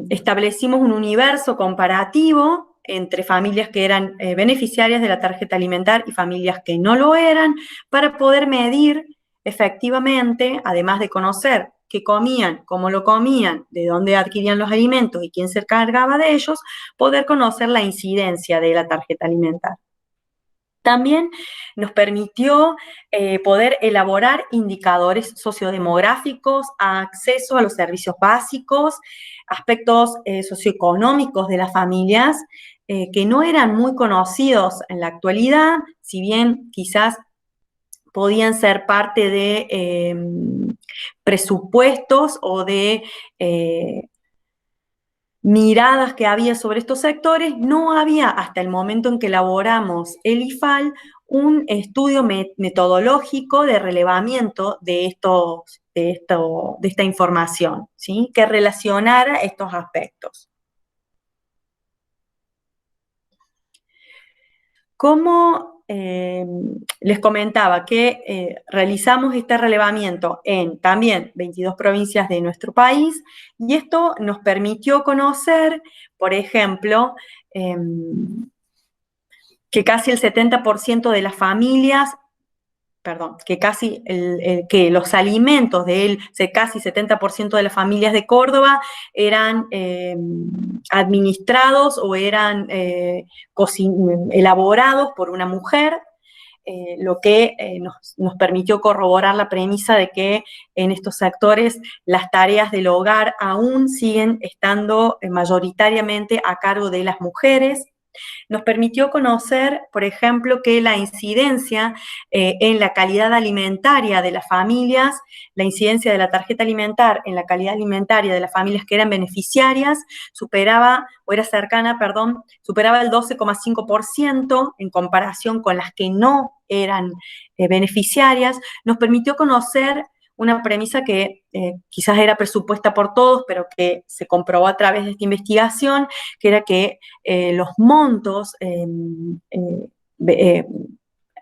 S2: establecimos un universo comparativo entre familias que eran beneficiarias de la tarjeta alimentar y familias que no lo eran, para poder medir efectivamente, además de conocer qué comían, cómo lo comían, de dónde adquirían los alimentos y quién se encargaba de ellos, poder conocer la incidencia de la tarjeta alimentar. También nos permitió poder elaborar indicadores sociodemográficos, acceso a los servicios básicos, aspectos socioeconómicos de las familias que no eran muy conocidos en la actualidad, si bien quizás podían ser parte de presupuestos o de miradas que había sobre estos sectores. No había, hasta el momento en que elaboramos el IFAL, un estudio metodológico de relevamiento de esta información, ¿sí? Que relacionara estos aspectos. Como les comentaba que realizamos este relevamiento en también 22 provincias de nuestro país, y esto nos permitió conocer, por ejemplo, que casi el 70% de las familias, que los alimentos casi 70% de las familias de Córdoba eran administrados o eran elaborados por una mujer, lo que nos permitió corroborar la premisa de que en estos sectores las tareas del hogar aún siguen estando mayoritariamente a cargo de las mujeres. Nos permitió conocer, por ejemplo, que la incidencia en la calidad alimentaria de las familias, la incidencia de la tarjeta alimentar en la calidad alimentaria de las familias que eran beneficiarias, superaba el 12,5% en comparación con las que no eran beneficiarias. Nos permitió conocer una premisa que quizás era presupuesta por todos, pero que se comprobó a través de esta investigación, que era que los montos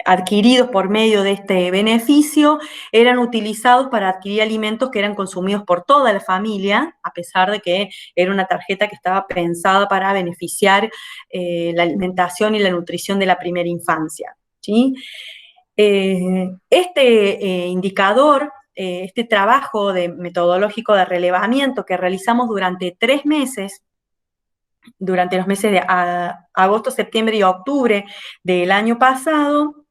S2: adquiridos por medio de este beneficio eran utilizados para adquirir alimentos que eran consumidos por toda la familia, a pesar de que era una tarjeta que estaba pensada para beneficiar la alimentación y la nutrición de la primera infancia, ¿sí? Este indicador, este trabajo metodológico de relevamiento que realizamos durante 3 meses, durante los meses de agosto, septiembre y octubre del año pasado,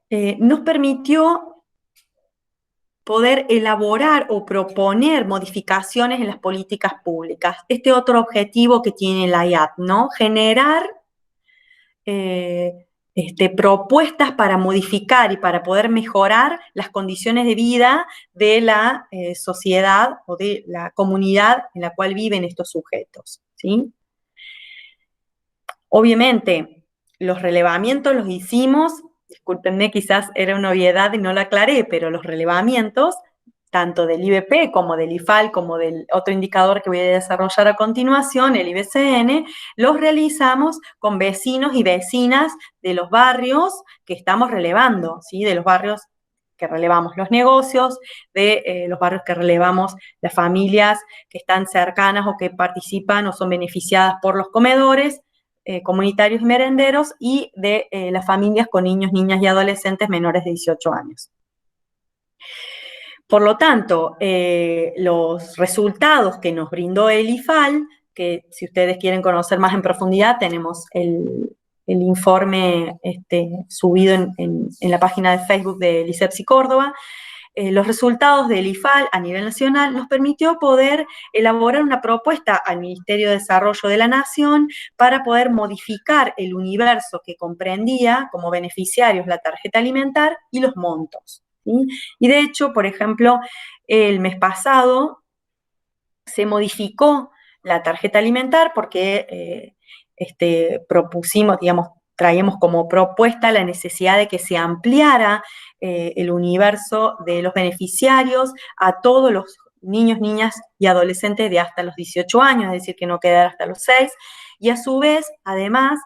S2: nos permitió poder elaborar o proponer modificaciones en las políticas públicas. Este otro objetivo que tiene la IAP, ¿no? Generar propuestas para modificar y para poder mejorar las condiciones de vida de la sociedad o de la comunidad en la cual viven estos sujetos, ¿sí? Obviamente, los relevamientos los hicimos, discúlpenme, quizás era una obviedad y no lo aclaré, pero los relevamientos, tanto del IBP como del IFAL, como del otro indicador que voy a desarrollar a continuación, el IBCN, los realizamos con vecinos y vecinas de los barrios que estamos relevando, ¿sí? De los barrios que relevamos los negocios, de los barrios que relevamos las familias que están cercanas o que participan o son beneficiadas por los comedores comunitarios y merenderos, y de las familias con niños, niñas y adolescentes menores de 18 años. Por lo tanto, los resultados que nos brindó el IFAL, que si ustedes quieren conocer más en profundidad, tenemos el informe subido en la página de Facebook de ISEPSI Córdoba. Los resultados del IFAL a nivel nacional nos permitió poder elaborar una propuesta al Ministerio de Desarrollo de la Nación para poder modificar el universo que comprendía como beneficiarios la tarjeta alimentar y los montos, ¿sí? Y de hecho, por ejemplo, el mes pasado se modificó la tarjeta alimentar porque propusimos, digamos, traíamos como propuesta la necesidad de que se ampliara el universo de los beneficiarios a todos los niños, niñas y adolescentes de hasta los 18 años, es decir, que no quedara hasta los 6, y a su vez, además,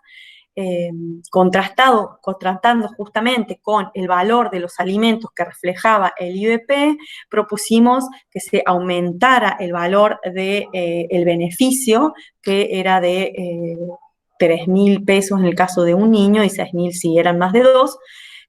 S2: contrastando justamente con el valor de los alimentos que reflejaba el IBP, propusimos que se aumentara el valor del beneficio, que era de 3.000 pesos en el caso de un niño y 6.000 si eran más de 2,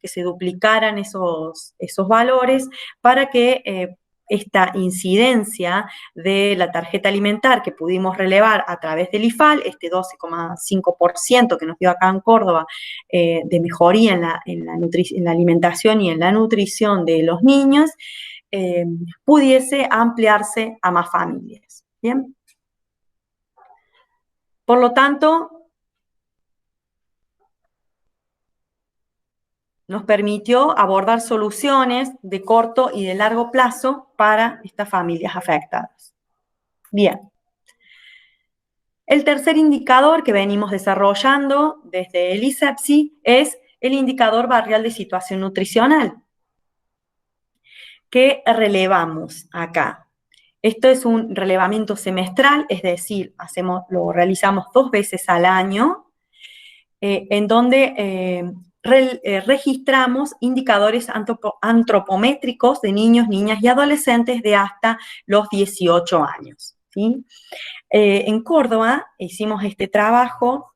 S2: que se duplicaran esos valores para que esta incidencia de la tarjeta alimentar que pudimos relevar a través del IFAL, este 12,5% que nos dio acá en Córdoba de mejoría en la alimentación y en la nutrición de los niños, pudiese ampliarse a más familias. ¿Bien? Por lo tanto, nos permitió abordar soluciones de corto y de largo plazo para estas familias afectadas. Bien. El tercer indicador que venimos desarrollando desde el ISEPSI es el indicador barrial de situación nutricional, que relevamos acá. Esto es un relevamiento semestral, es decir, lo realizamos 2 veces al año, en donde registramos indicadores antropométricos de niños, niñas y adolescentes de hasta los 18 años. ¿Sí? En Córdoba hicimos este trabajo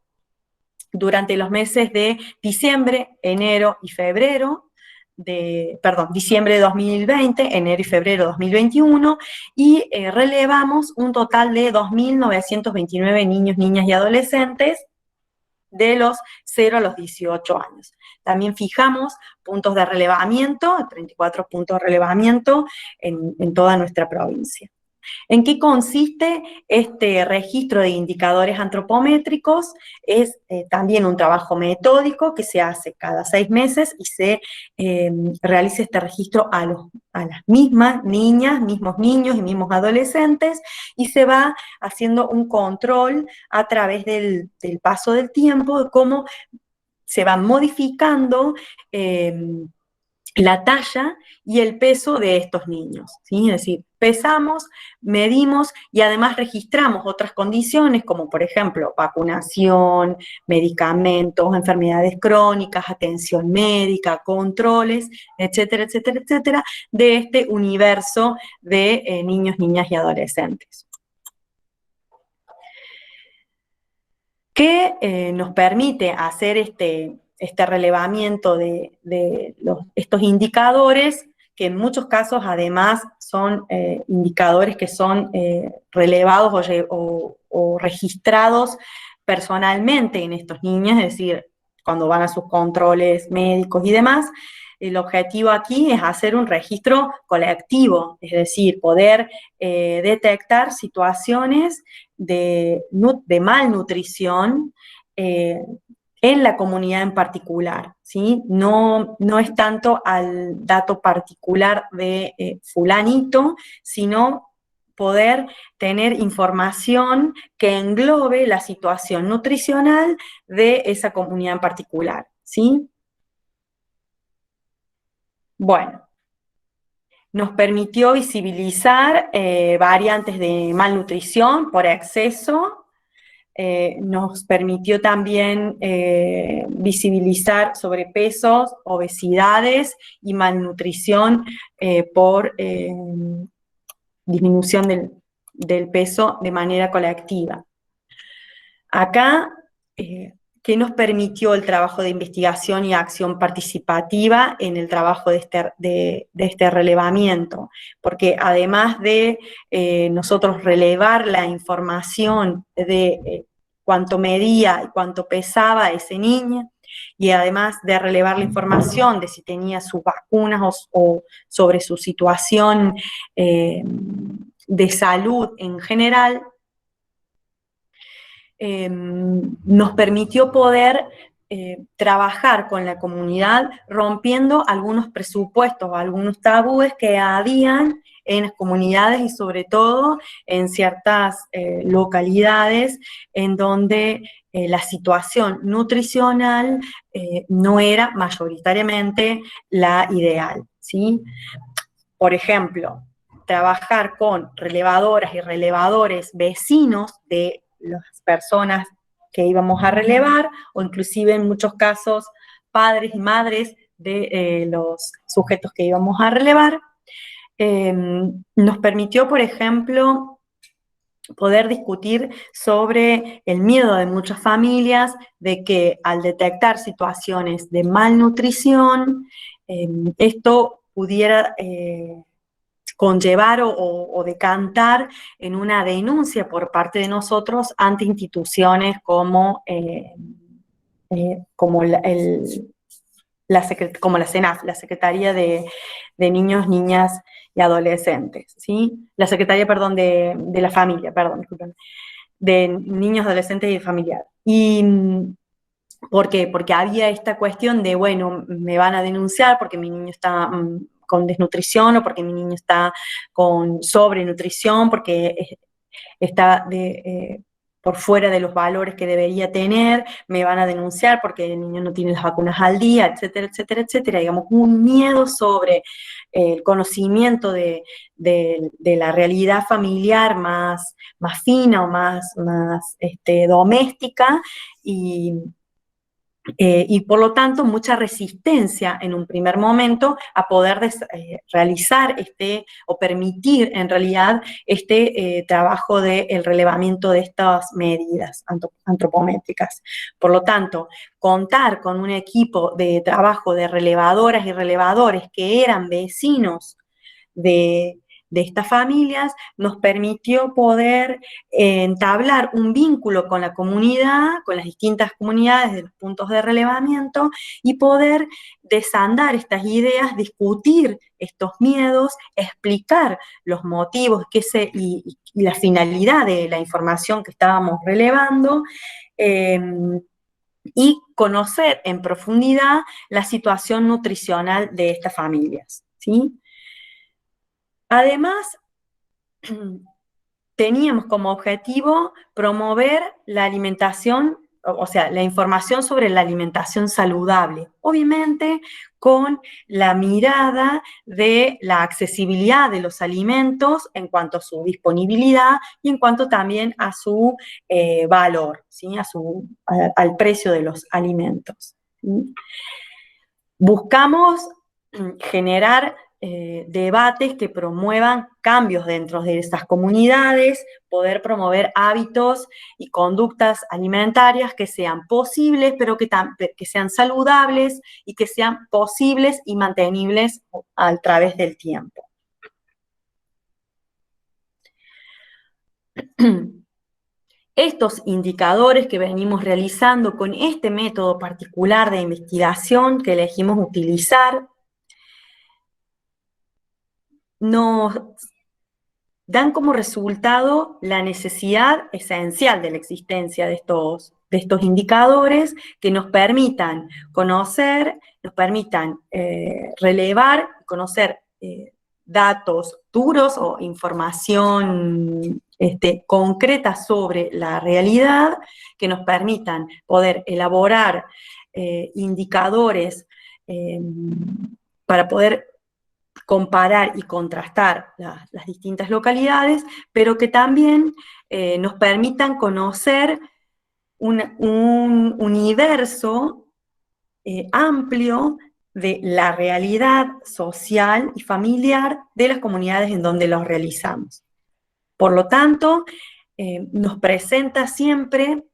S2: durante los meses de diciembre, enero y febrero, diciembre de 2020, enero y febrero de 2021, y relevamos un total de 2.929 niños, niñas y adolescentes de los 0 a los 18 años. También fijamos puntos de relevamiento, 34 puntos de relevamiento en toda nuestra provincia. ¿En qué consiste este registro de indicadores antropométricos? Es también un trabajo metódico que se hace cada 6 meses y se realiza este registro a las mismas niñas, mismos niños y mismos adolescentes, y se va haciendo un control a través del paso del tiempo de cómo se va modificando la talla y el peso de estos niños, ¿sí? Es decir, pesamos, medimos y además registramos otras condiciones como, por ejemplo, vacunación, medicamentos, enfermedades crónicas, atención médica, controles, etcétera, etcétera, etcétera, de este universo de niños, niñas y adolescentes. ¿Qué nos permite hacer este relevamiento de estos indicadores, que en muchos casos además son indicadores que son relevados o registrados personalmente en estos niños, es decir, cuando van a sus controles médicos y demás? El objetivo aquí es hacer un registro colectivo, es decir, poder detectar situaciones de malnutrición en la comunidad en particular, ¿sí? No es tanto al dato particular de fulanito, sino poder tener información que englobe la situación nutricional de esa comunidad en particular, ¿sí? Bueno, nos permitió visibilizar variantes de malnutrición por exceso. Nos permitió también visibilizar sobrepesos, obesidades y malnutrición por disminución del peso de manera colectiva. Acá, ¿qué nos permitió el trabajo de investigación y acción participativa en el trabajo de este relevamiento? Porque además de nosotros relevar la información de cuánto medía y cuánto pesaba ese niño, y además de relevar la información de si tenía sus vacunas o sobre su situación de salud en general, nos permitió poder trabajar con la comunidad rompiendo algunos presupuestos o algunos tabúes que habían en las comunidades y sobre todo en ciertas localidades en donde la situación nutricional no era mayoritariamente la ideal, ¿sí? Por ejemplo, trabajar con relevadoras y relevadores vecinos de las personas que íbamos a relevar, o inclusive en muchos casos padres y madres de los sujetos que íbamos a relevar, nos permitió, por ejemplo, poder discutir sobre el miedo de muchas familias de que al detectar situaciones de malnutrición, esto pudiera conllevar o decantar en una denuncia por parte de nosotros ante instituciones como como la CENAF, la Secretaría de Niños, Niñas y Adolescentes, ¿sí? La Secretaría, perdón, de la Familia, perdón, disculpen, de Niños, Adolescentes y Familiar. ¿Y por qué? Porque había esta cuestión de, bueno, me van a denunciar porque mi niño está con desnutrición, o porque mi niño está con sobrenutrición, porque está por fuera de los valores que debería tener, me van a denunciar porque el niño no tiene las vacunas al día, etcétera, etcétera, etcétera. Digamos, un miedo sobre el conocimiento de la realidad familiar más fina o más doméstica, y por lo tanto mucha resistencia en un primer momento a poder realizar o permitir en realidad trabajo del relevamiento de estas medidas antropométricas. Por lo tanto, contar con un equipo de trabajo de relevadoras y relevadores que eran vecinos de estas familias nos permitió poder entablar un vínculo con la comunidad, con las distintas comunidades de los puntos de relevamiento, y poder desandar estas ideas, discutir estos miedos, explicar los motivos y la finalidad de la información que estábamos relevando, y conocer en profundidad la situación nutricional de estas familias, ¿sí? Además, teníamos como objetivo promover la alimentación, o sea, la información sobre la alimentación saludable, obviamente con la mirada de la accesibilidad de los alimentos en cuanto a su disponibilidad y en cuanto también a su valor, ¿sí? Al precio de los alimentos, ¿sí? Buscamos generar debates que promuevan cambios dentro de estas comunidades, poder promover hábitos y conductas alimentarias que sean posibles, pero que sean saludables y que sean posibles y mantenibles a través del tiempo. Estos indicadores que venimos realizando con este método particular de investigación que elegimos utilizar nos dan como resultado la necesidad esencial de la existencia de estos indicadores que nos permitan conocer, nos permitan relevar, conocer datos duros o información concreta sobre la realidad, que nos permitan poder elaborar indicadores para poder comparar y contrastar las distintas localidades, pero que también nos permitan conocer un universo amplio de la realidad social y familiar de las comunidades en donde los realizamos. Por lo tanto, nos presenta siempre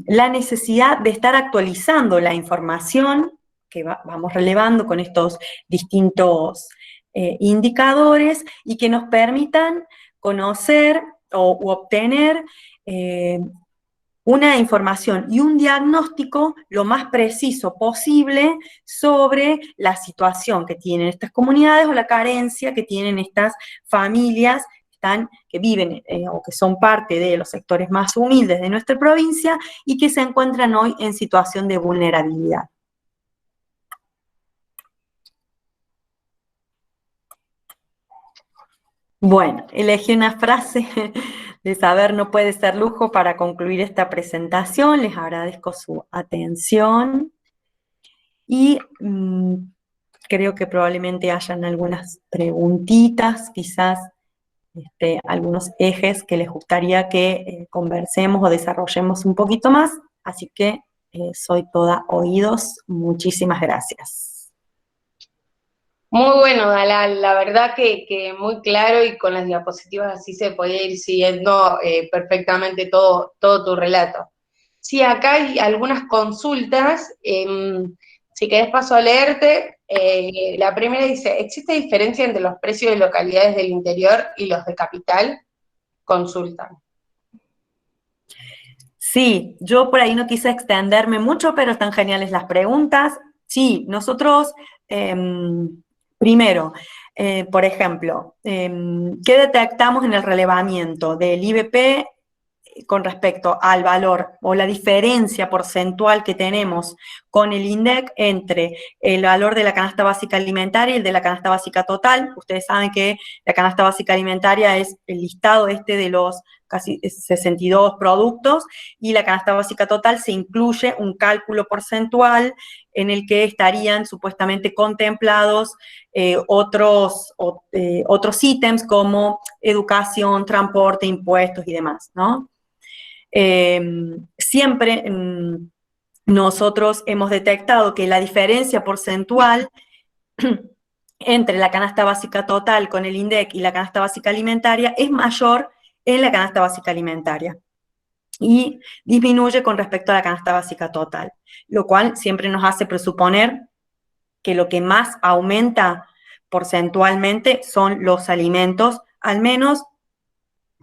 S2: la necesidad de estar actualizando la información que vamos relevando con estos distintos indicadores, y que nos permitan conocer u obtener una información y un diagnóstico lo más preciso posible sobre la situación que tienen estas comunidades o la carencia que tienen estas familias que viven o que son parte de los sectores más humildes de nuestra provincia y que se encuentran hoy en situación de vulnerabilidad. Bueno, elegí una frase de saber no puede ser lujo para concluir esta presentación. Les agradezco su atención y creo que probablemente hayan algunas preguntitas, quizás algunos ejes que les gustaría que conversemos o desarrollemos un poquito más, así que soy toda oídos. Muchísimas gracias.
S1: Muy bueno, Dalal, la verdad que muy claro, y con las diapositivas así se podía ir siguiendo perfectamente todo tu relato. Sí, acá hay algunas consultas, si querés paso a leerte, La primera dice, ¿existe diferencia entre los precios de localidades del interior y los de capital? Consultan.
S2: Sí, yo por ahí no quise extenderme mucho, pero están geniales las preguntas. Sí, nosotros, primero, por ejemplo, ¿qué detectamos en el relevamiento del IBP con respecto al valor o la diferencia porcentual que tenemos con el INDEC entre el valor de la canasta básica alimentaria y el de la canasta básica total? Ustedes saben que la canasta básica alimentaria es el listado de los casi 62 productos, y la canasta básica total se incluye un cálculo porcentual en el que estarían supuestamente contemplados otros ítems como educación, transporte, impuestos y demás, ¿no? Siempre nosotros hemos detectado que la diferencia porcentual entre la canasta básica total con el INDEC y la canasta básica alimentaria es mayor en la canasta básica alimentaria y disminuye con respecto a la canasta básica total, lo cual siempre nos hace presuponer que lo que más aumenta porcentualmente son los alimentos, al menos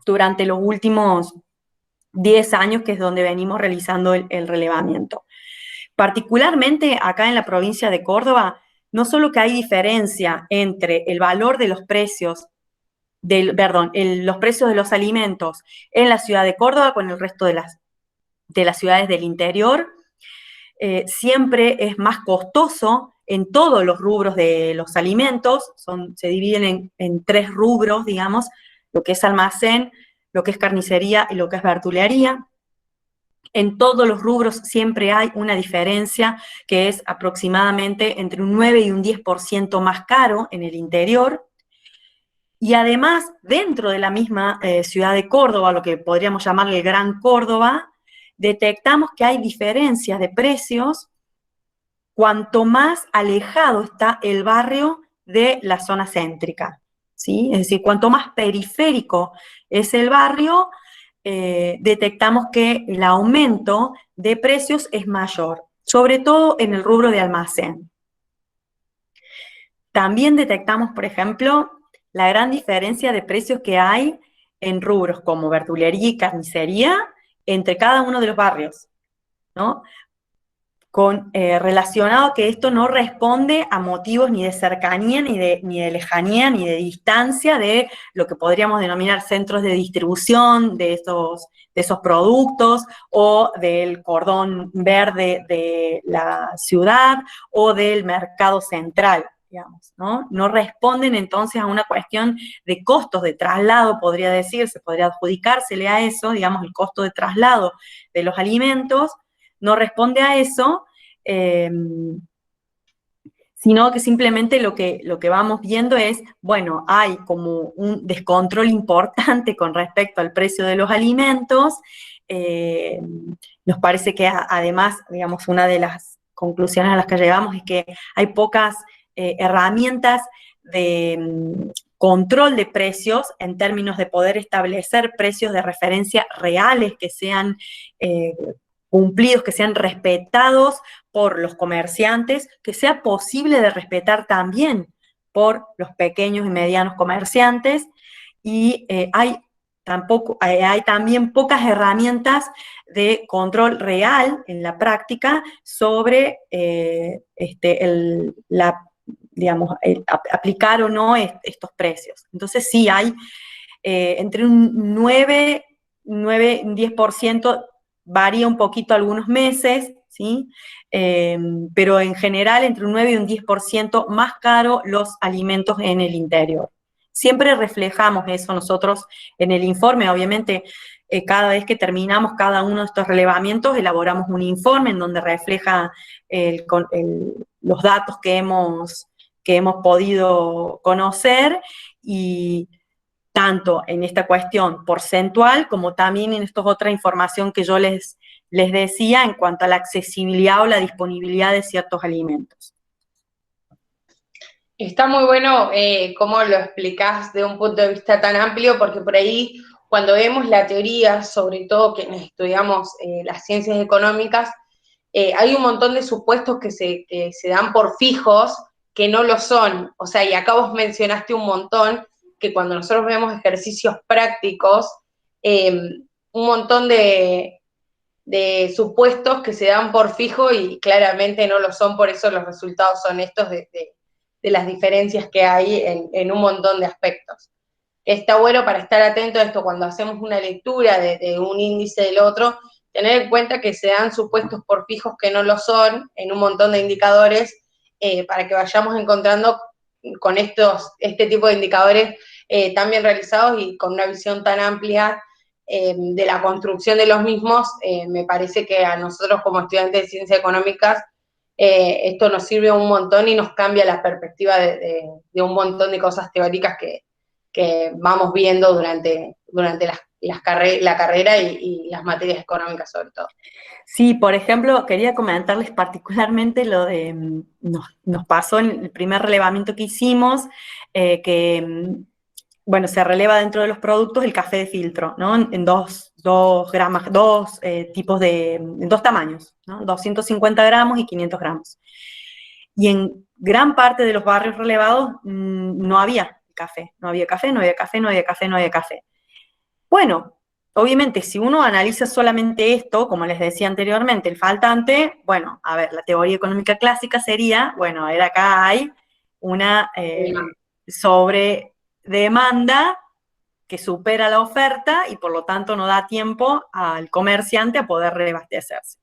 S2: durante los últimos 10 años, que es donde venimos realizando el relevamiento. Particularmente acá en la provincia de Córdoba, no solo que hay diferencia entre el valor de los precios, los precios de los alimentos en la ciudad de Córdoba con el resto de las ciudades del interior, siempre es más costoso en todos los rubros de los alimentos, se dividen en 3 rubros, digamos, lo que es almacén, lo que es carnicería y lo que es verdulería. En todos los rubros siempre hay una diferencia que es aproximadamente entre un 9 y un 10% más caro en el interior. Y además, dentro de la misma ciudad de Córdoba, lo que podríamos llamar el Gran Córdoba, detectamos que hay diferencias de precios cuanto más alejado está el barrio de la zona céntrica, ¿sí? Es decir, cuanto más periférico es el barrio, detectamos que el aumento de precios es mayor, sobre todo en el rubro de almacén. También detectamos, por ejemplo, la gran diferencia de precios que hay en rubros como verdulería y carnicería entre cada uno de los barrios, ¿no? Relacionado que esto no responde a motivos ni de cercanía, ni de lejanía, ni de distancia de lo que podríamos denominar centros de distribución de esos productos, o del cordón verde de la ciudad, o del mercado central, digamos, ¿no? No responden entonces a una cuestión de costos de traslado, podría decirse, podría adjudicársele a eso, digamos, el costo de traslado de los alimentos, no responde a eso, sino que simplemente lo que vamos viendo es, bueno, hay como un descontrol importante con respecto al precio de los alimentos. Nos parece que además, digamos, una de las conclusiones a las que llegamos es que hay pocas herramientas de control de precios en términos de poder establecer precios de referencia reales que sean cumplidos, que sean respetados por los comerciantes, que sea posible de respetar también por los pequeños y medianos comerciantes, y hay también pocas herramientas de control real en la práctica sobre aplicar o no estos precios. Entonces sí hay entre un 9 y 10%, varía un poquito algunos meses, ¿sí? Pero en general entre un 9 y un 10% más caro los alimentos en el interior. Siempre reflejamos eso nosotros en el informe, obviamente. Cada vez que terminamos cada uno de estos relevamientos, elaboramos un informe en donde refleja los datos que hemos podido conocer, y tanto en esta cuestión porcentual como también en esta otra información que yo les decía en cuanto a la accesibilidad o la disponibilidad de ciertos alimentos.
S1: Está muy bueno cómo lo explicás de un punto de vista tan amplio, porque por ahí cuando vemos la teoría, sobre todo quienes estudiamos las ciencias económicas, hay un montón de supuestos que se dan por fijos, que no lo son. O sea, y acá vos mencionaste un montón que cuando nosotros vemos ejercicios prácticos, un montón de supuestos que se dan por fijo y claramente no lo son, por eso los resultados son estos de las diferencias que hay en un montón de aspectos. Está bueno para estar atento a esto cuando hacemos una lectura de un índice del otro, tener en cuenta que se dan supuestos por fijos que no lo son en un montón de indicadores, para que vayamos encontrando con este tipo de indicadores tan bien realizados y con una visión tan amplia de la construcción de los mismos. Me parece que a nosotros como estudiantes de ciencias económicas esto nos sirve un montón y nos cambia la perspectiva de un montón de cosas teóricas que vamos viendo durante la carrera y las materias económicas sobre todo.
S2: Sí, por ejemplo, quería comentarles particularmente lo de, nos pasó en el primer relevamiento que hicimos, bueno, se releva dentro de los productos el café de filtro, ¿no? En dos gramos, tipos en dos tamaños, ¿no? 250 gramos y 500 gramos. Y en gran parte de los barrios relevados no había café, no había café, no había café, no había café, no había café. Bueno, obviamente, si uno analiza solamente esto, como les decía anteriormente, el faltante, bueno, a ver, la teoría económica clásica sería, bueno, a ver, acá hay una sobredemanda que supera la oferta y por lo tanto no da tiempo al comerciante a poder reabastecerse.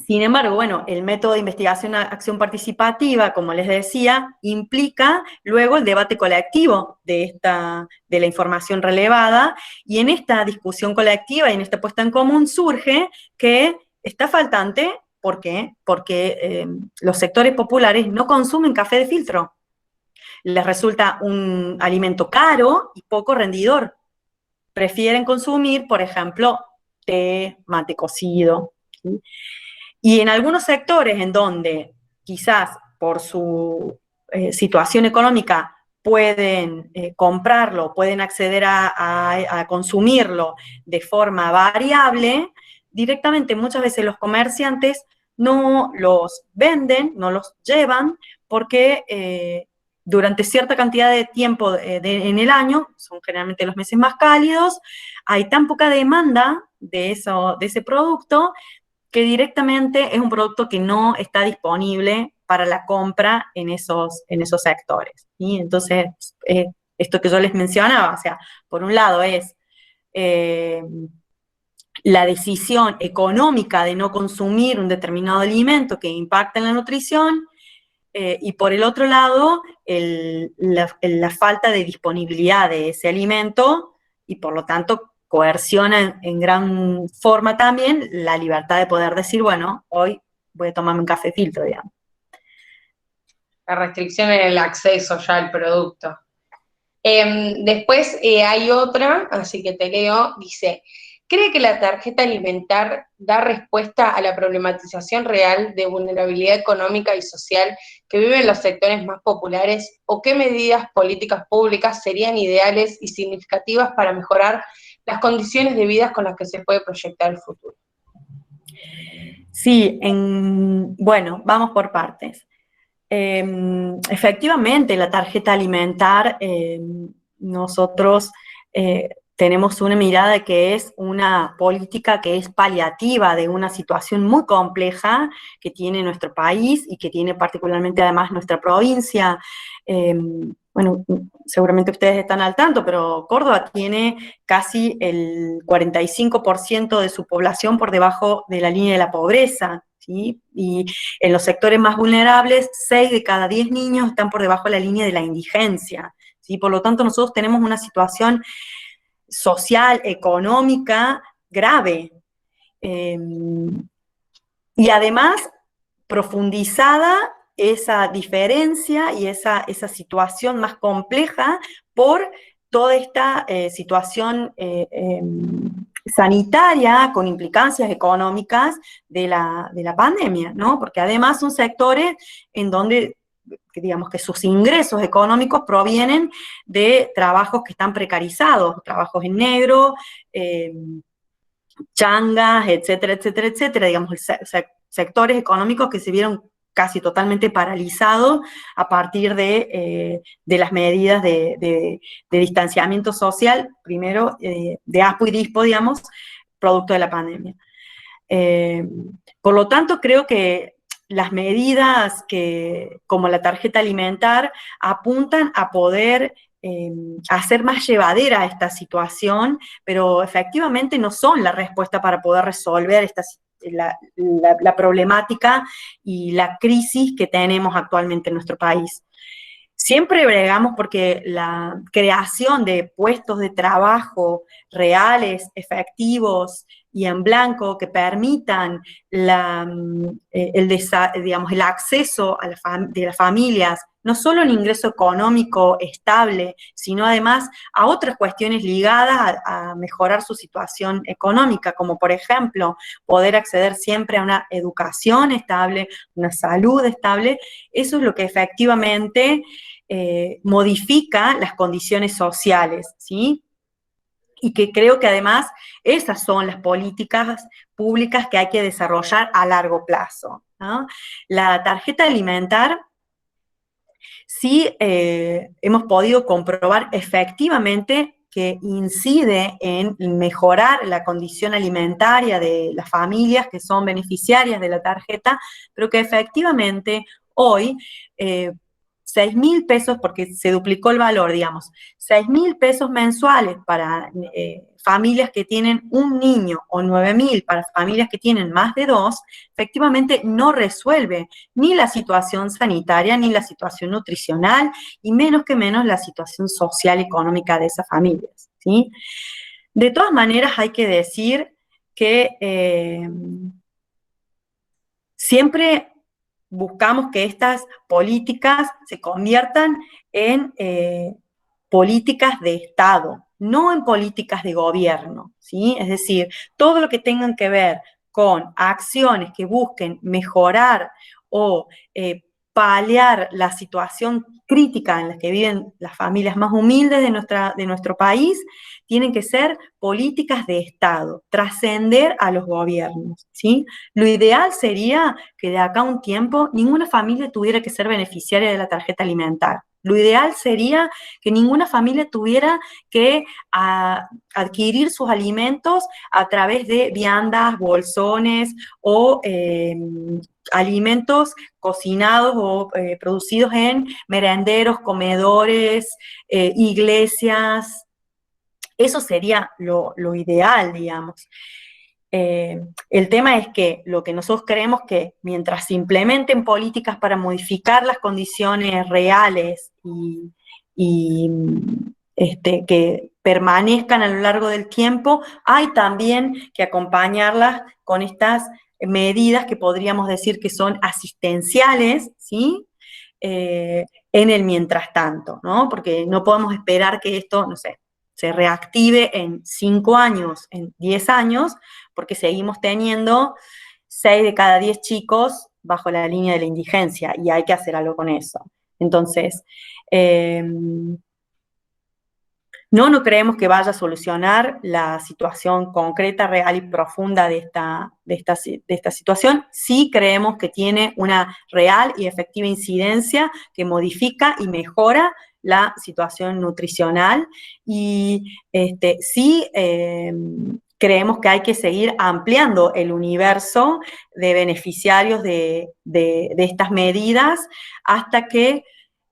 S2: Sin embargo, bueno, el método de investigación acción participativa, como les decía, implica luego el debate colectivo de la información relevada, y en esta discusión colectiva y en esta puesta en común surge que está faltante. ¿Por qué? Porque los sectores populares no consumen café de filtro. Les resulta un alimento caro y poco rendidor. Prefieren consumir, por ejemplo, té, mate cocido, ¿sí? Y en algunos sectores en donde quizás por su situación económica pueden comprarlo, pueden acceder a consumirlo de forma variable, directamente muchas veces los comerciantes no los venden, no los llevan, porque durante cierta cantidad de tiempo en el año, son generalmente los meses más cálidos, hay tan poca demanda de ese producto que directamente es un producto que no está disponible para la compra en esos sectores, ¿sí? Entonces, esto que yo les mencionaba, o sea, por un lado es la decisión económica de no consumir un determinado alimento que impacta en la nutrición, y por el otro lado, la falta de disponibilidad de ese alimento, y por lo tanto coerciona en gran forma también la libertad de poder decir, bueno, hoy voy a tomarme un café filtro, digamos.
S1: La restricción en el acceso ya al producto. Después hay otra, así que te leo, dice: ¿cree que la tarjeta alimentar da respuesta a la problematización real de vulnerabilidad económica y social que viven los sectores más populares? ¿O qué medidas políticas públicas serían ideales y significativas para mejorar las condiciones de vida con las que se puede proyectar el futuro?
S2: Sí, bueno, vamos por partes. Efectivamente, la tarjeta alimentar, nosotros tenemos una mirada que es una política que es paliativa de una situación muy compleja que tiene nuestro país y que tiene particularmente además nuestra provincia. Bueno, seguramente ustedes están al tanto, pero Córdoba tiene casi el 45% de su población por debajo de la línea de la pobreza, ¿sí? Y en los sectores más vulnerables, 6 de cada 10 niños están por debajo de la línea de la indigencia, ¿sí? Por lo tanto, nosotros tenemos una situación social, económica, grave. Y además, profundizada esa diferencia y esa situación más compleja por toda esta situación sanitaria con implicancias económicas de la pandemia, ¿no? Porque además son sectores en donde, digamos, que sus ingresos económicos provienen de trabajos que están precarizados, trabajos en negro, changas, etcétera, etcétera, etcétera, digamos, sectores económicos que se vieron casi totalmente paralizado a partir de las medidas de distanciamiento social, primero de ASPO y DISPO, digamos, producto de la pandemia. Por lo tanto, creo que las medidas como la tarjeta alimentar apuntan a poder hacer más llevadera esta situación, pero efectivamente no son la respuesta para poder resolver la problemática y la crisis que tenemos actualmente en nuestro país. Siempre bregamos porque la creación de puestos de trabajo reales, efectivos y en blanco que permitan el acceso de las familias, no solo un ingreso económico estable, sino además a otras cuestiones ligadas a mejorar su situación económica, como por ejemplo poder acceder siempre a una educación estable, una salud estable. Eso es lo que efectivamente modifica las condiciones sociales, ¿sí? Y que creo que además esas son las políticas públicas que hay que desarrollar a largo plazo, ¿no? La tarjeta alimentar, sí hemos podido comprobar efectivamente que incide en mejorar la condición alimentaria de las familias que son beneficiarias de la tarjeta, pero que efectivamente hoy 6.000 pesos, porque se duplicó el valor, digamos, 6.000 pesos mensuales para familias que tienen un niño o 9.000 para familias que tienen más de dos, efectivamente no resuelve ni la situación sanitaria, ni la situación nutricional, y menos que menos la situación social y económica de esas familias, ¿sí? De todas maneras, hay que decir que siempre buscamos que estas políticas se conviertan en políticas de Estado, no en políticas de gobierno, ¿sí? Es decir, todo lo que tengan que ver con acciones que busquen mejorar o paliar la situación crítica en la que viven las familias más humildes de nuestro país, tienen que ser políticas de Estado, trascender a los gobiernos, ¿sí? Lo ideal sería que de acá a un tiempo ninguna familia tuviera que ser beneficiaria de la tarjeta alimentar. Lo ideal sería que ninguna familia tuviera que adquirir sus alimentos a través de viandas, bolsones o alimentos cocinados o producidos en merenderos, comedores, iglesias. Eso sería lo ideal, digamos. El tema es que lo que nosotros creemos que mientras se implementen políticas para modificar las condiciones reales y que permanezcan a lo largo del tiempo, hay también que acompañarlas con estas medidas que podríamos decir que son asistenciales, ¿sí? En el mientras tanto, ¿no? Porque no podemos esperar que esto, no sé, se reactive en 5 años, en 10 años, porque seguimos teniendo 6 de cada 10 chicos bajo la línea de la indigencia y hay que hacer algo con eso. Entonces, no creemos que vaya a solucionar la situación concreta, real y profunda de esta situación. Sí creemos que tiene una real y efectiva incidencia que modifica y mejora la situación nutricional y sí creemos que hay que seguir ampliando el universo de beneficiarios de estas medidas hasta que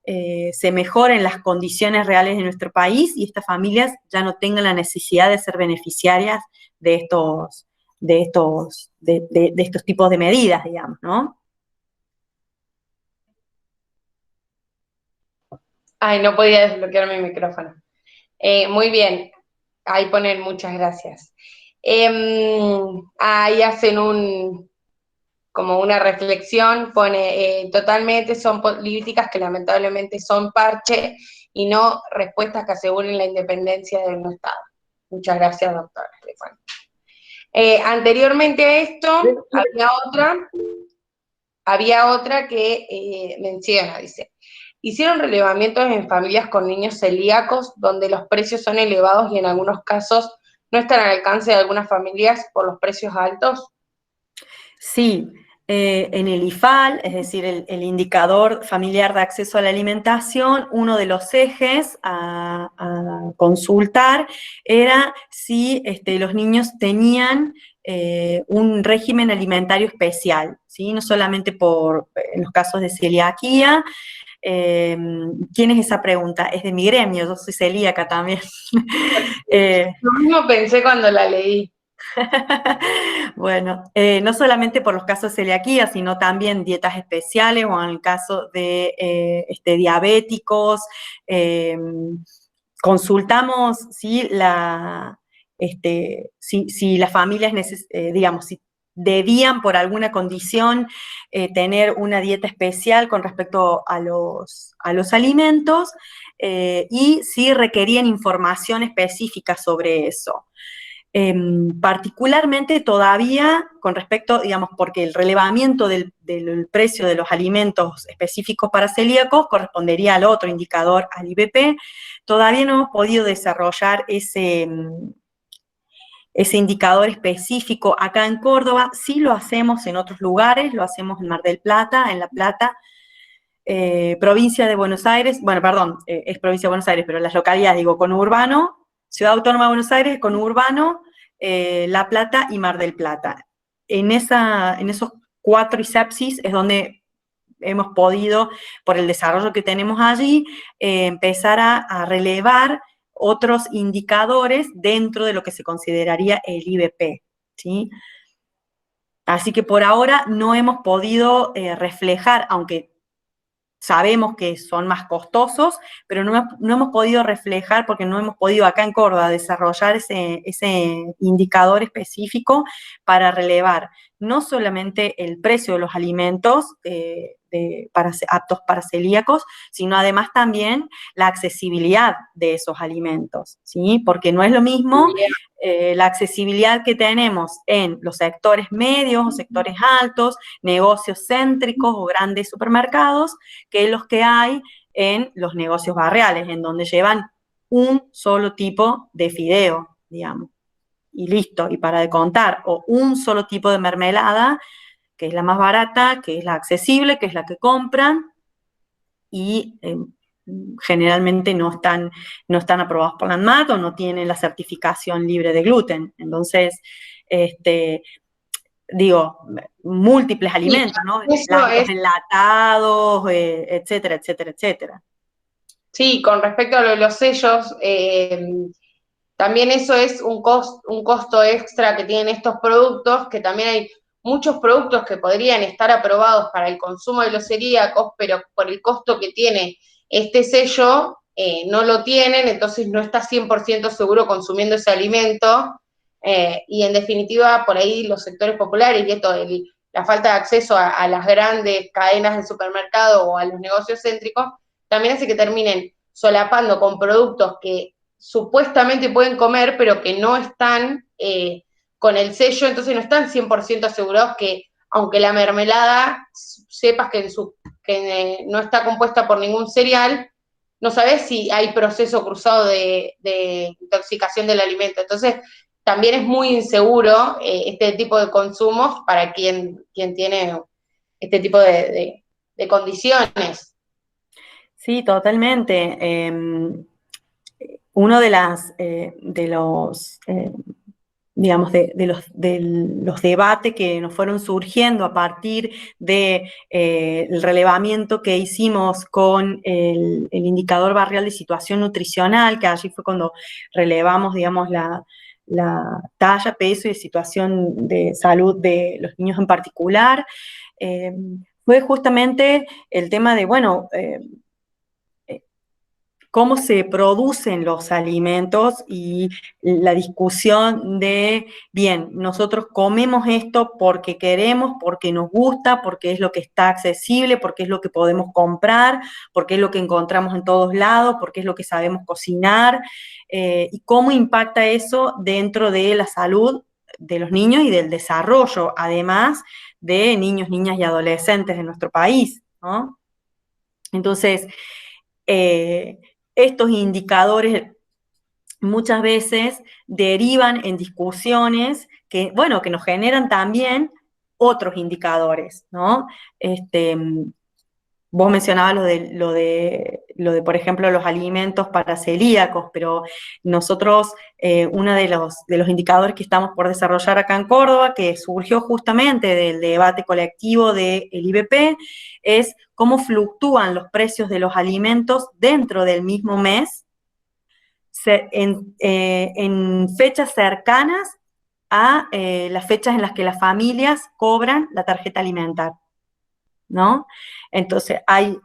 S2: se mejoren las condiciones reales de nuestro país y estas familias ya no tengan la necesidad de ser beneficiarias de estos tipos de medidas, digamos, ¿no?
S1: Ay, no podía desbloquear mi micrófono. Muy bien, ahí ponen muchas gracias. Ahí hacen como una reflexión, pone totalmente son políticas que lamentablemente son parche y no respuestas que aseguren la independencia de un Estado. Muchas gracias, doctora Estefan. Anteriormente a esto, había otra que menciona, dice, hicieron relevamientos en familias con niños celíacos donde los precios son elevados y en algunos casos no están al alcance de algunas familias por los precios altos.
S2: Sí, En el IFAL, es decir, el indicador familiar de acceso a la alimentación, uno de los ejes a consultar era si los niños tenían un régimen alimentario especial, ¿sí? No solamente en los casos de celiaquía. ¿Quién es esa pregunta? Es de mi gremio, yo soy celíaca también.
S1: Lo mismo pensé cuando la leí.
S2: Bueno, no solamente por los casos de celiaquía, sino también dietas especiales o en el caso de diabéticos. Consultamos si si las familias, digamos, si debían por alguna condición tener una dieta especial con respecto a los alimentos y si requerían información específica sobre eso. Particularmente todavía con respecto, digamos, porque el relevamiento del precio de los alimentos específicos para celíacos correspondería al otro indicador, al IBP, todavía no hemos podido desarrollar ese indicador específico acá en Córdoba. Sí lo hacemos en otros lugares, lo hacemos en Mar del Plata, en La Plata, provincia de Buenos Aires, bueno, perdón, es provincia de Buenos Aires, pero las localidades, digo, conurbano, Ciudad Autónoma de Buenos Aires, conurbano, La Plata y Mar del Plata. En esos 4 ISAPSIS es donde hemos podido, por el desarrollo que tenemos allí, empezar a relevar otros indicadores dentro de lo que se consideraría el IBP, ¿sí? Así que por ahora no hemos podido reflejar, aunque sabemos que son más costosos, pero no hemos podido reflejar, porque no hemos podido acá en Córdoba desarrollar ese indicador específico para relevar no solamente el precio de los alimentos aptos para celíacos, sino además también la accesibilidad de esos alimentos, ¿sí? Porque no es lo mismo la accesibilidad que tenemos en los sectores medios o sectores altos, negocios céntricos o grandes supermercados, que los que hay en los negocios barriales, en donde llevan un solo tipo de fideo, digamos, y listo, y para de contar, o un solo tipo de mermelada, que es la más barata, que es la accesible, que es la que compran, y generalmente no están aprobados por la ANMAT o no tienen la certificación libre de gluten. Entonces, digo, múltiples alimentos, ¿no? Los enlatados, etcétera, etcétera, etcétera.
S1: Sí, con respecto a lo de los sellos, también eso es un costo extra que tienen estos productos, que también hay muchos productos que podrían estar aprobados para el consumo de los celíacos, pero por el costo que tiene este sello, no lo tienen, entonces no está 100% seguro consumiendo ese alimento, y en definitiva, por ahí los sectores populares y la falta de acceso a las grandes cadenas de supermercado o a los negocios céntricos, también hace que terminen solapando con productos que supuestamente pueden comer, pero que no están con el sello, entonces no están 100% asegurados que, aunque la mermelada sepas que no está compuesta por ningún cereal, no sabes si hay proceso cruzado de intoxicación del alimento. Entonces, también es muy inseguro este tipo de consumos para quien tiene este tipo de condiciones.
S2: Sí, totalmente. Uno de los digamos, de los debates que nos fueron surgiendo a partir del relevamiento que hicimos con el indicador barrial de situación nutricional, que allí fue cuando relevamos, digamos, la talla, peso y situación de salud de los niños en particular, fue justamente el tema de, bueno, cómo se producen los alimentos y la discusión de, bien, nosotros comemos esto porque queremos, porque nos gusta, porque es lo que está accesible, porque es lo que podemos comprar, porque es lo que encontramos en todos lados, porque es lo que sabemos cocinar, y cómo impacta eso dentro de la salud de los niños y del desarrollo, además de niños, niñas y adolescentes de nuestro país, ¿no? Entonces, estos indicadores muchas veces derivan en discusiones que, bueno, que nos generan también otros indicadores, ¿no? Vos mencionabas lo de, por ejemplo, los alimentos para celíacos, pero nosotros, uno de los indicadores que estamos por desarrollar acá en Córdoba, que surgió justamente del debate colectivo del IBP, es cómo fluctúan los precios de los alimentos dentro del mismo mes, en fechas cercanas a las fechas en las que las familias cobran la tarjeta alimentar, ¿no? Entonces hay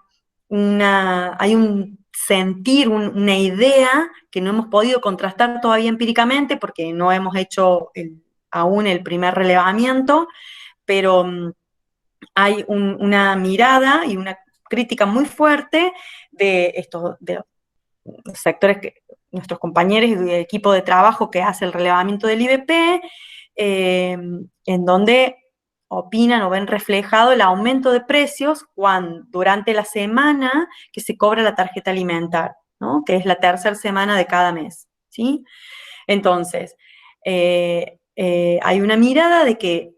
S2: un sentir, una idea que no hemos podido contrastar todavía empíricamente porque no hemos hecho aún el primer relevamiento, pero hay una mirada y una crítica muy fuerte de los sectores, nuestros compañeros y el equipo de trabajo que hace el relevamiento del IBP, en donde opinan o ven reflejado el aumento de precios durante la semana que se cobra la tarjeta alimentar, ¿no? Que es la tercera semana de cada mes, ¿sí? Entonces, hay una mirada de que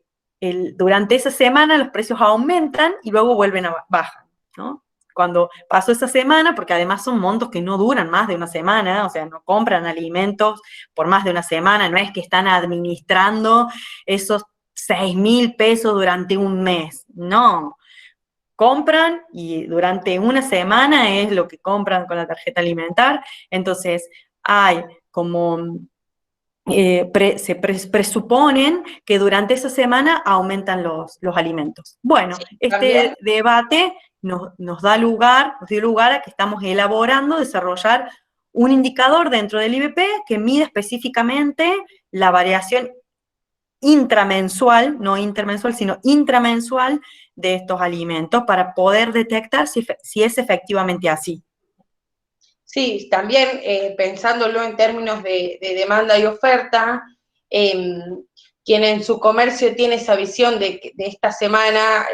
S2: durante esa semana los precios aumentan y luego vuelven a bajar, ¿no? Cuando pasó esa semana, porque además son montos que no duran más de una semana, o sea, no compran alimentos por más de una semana, no es que están administrando esos 6.000 pesos durante un mes, no. Compran y durante una semana es lo que compran con la tarjeta alimentar, entonces hay como se presuponen que durante esa semana aumentan los alimentos. Bueno,
S1: Sí,
S2: este
S1: también.
S2: debate nos dio lugar a que estamos elaborando, desarrollar un indicador dentro del IBP que mide específicamente la variación intramensual, no intermensual, sino intramensual de estos alimentos para poder detectar si es efectivamente así.
S1: Sí, también pensándolo en términos de demanda y oferta, quien en su comercio tiene esa visión de esta semana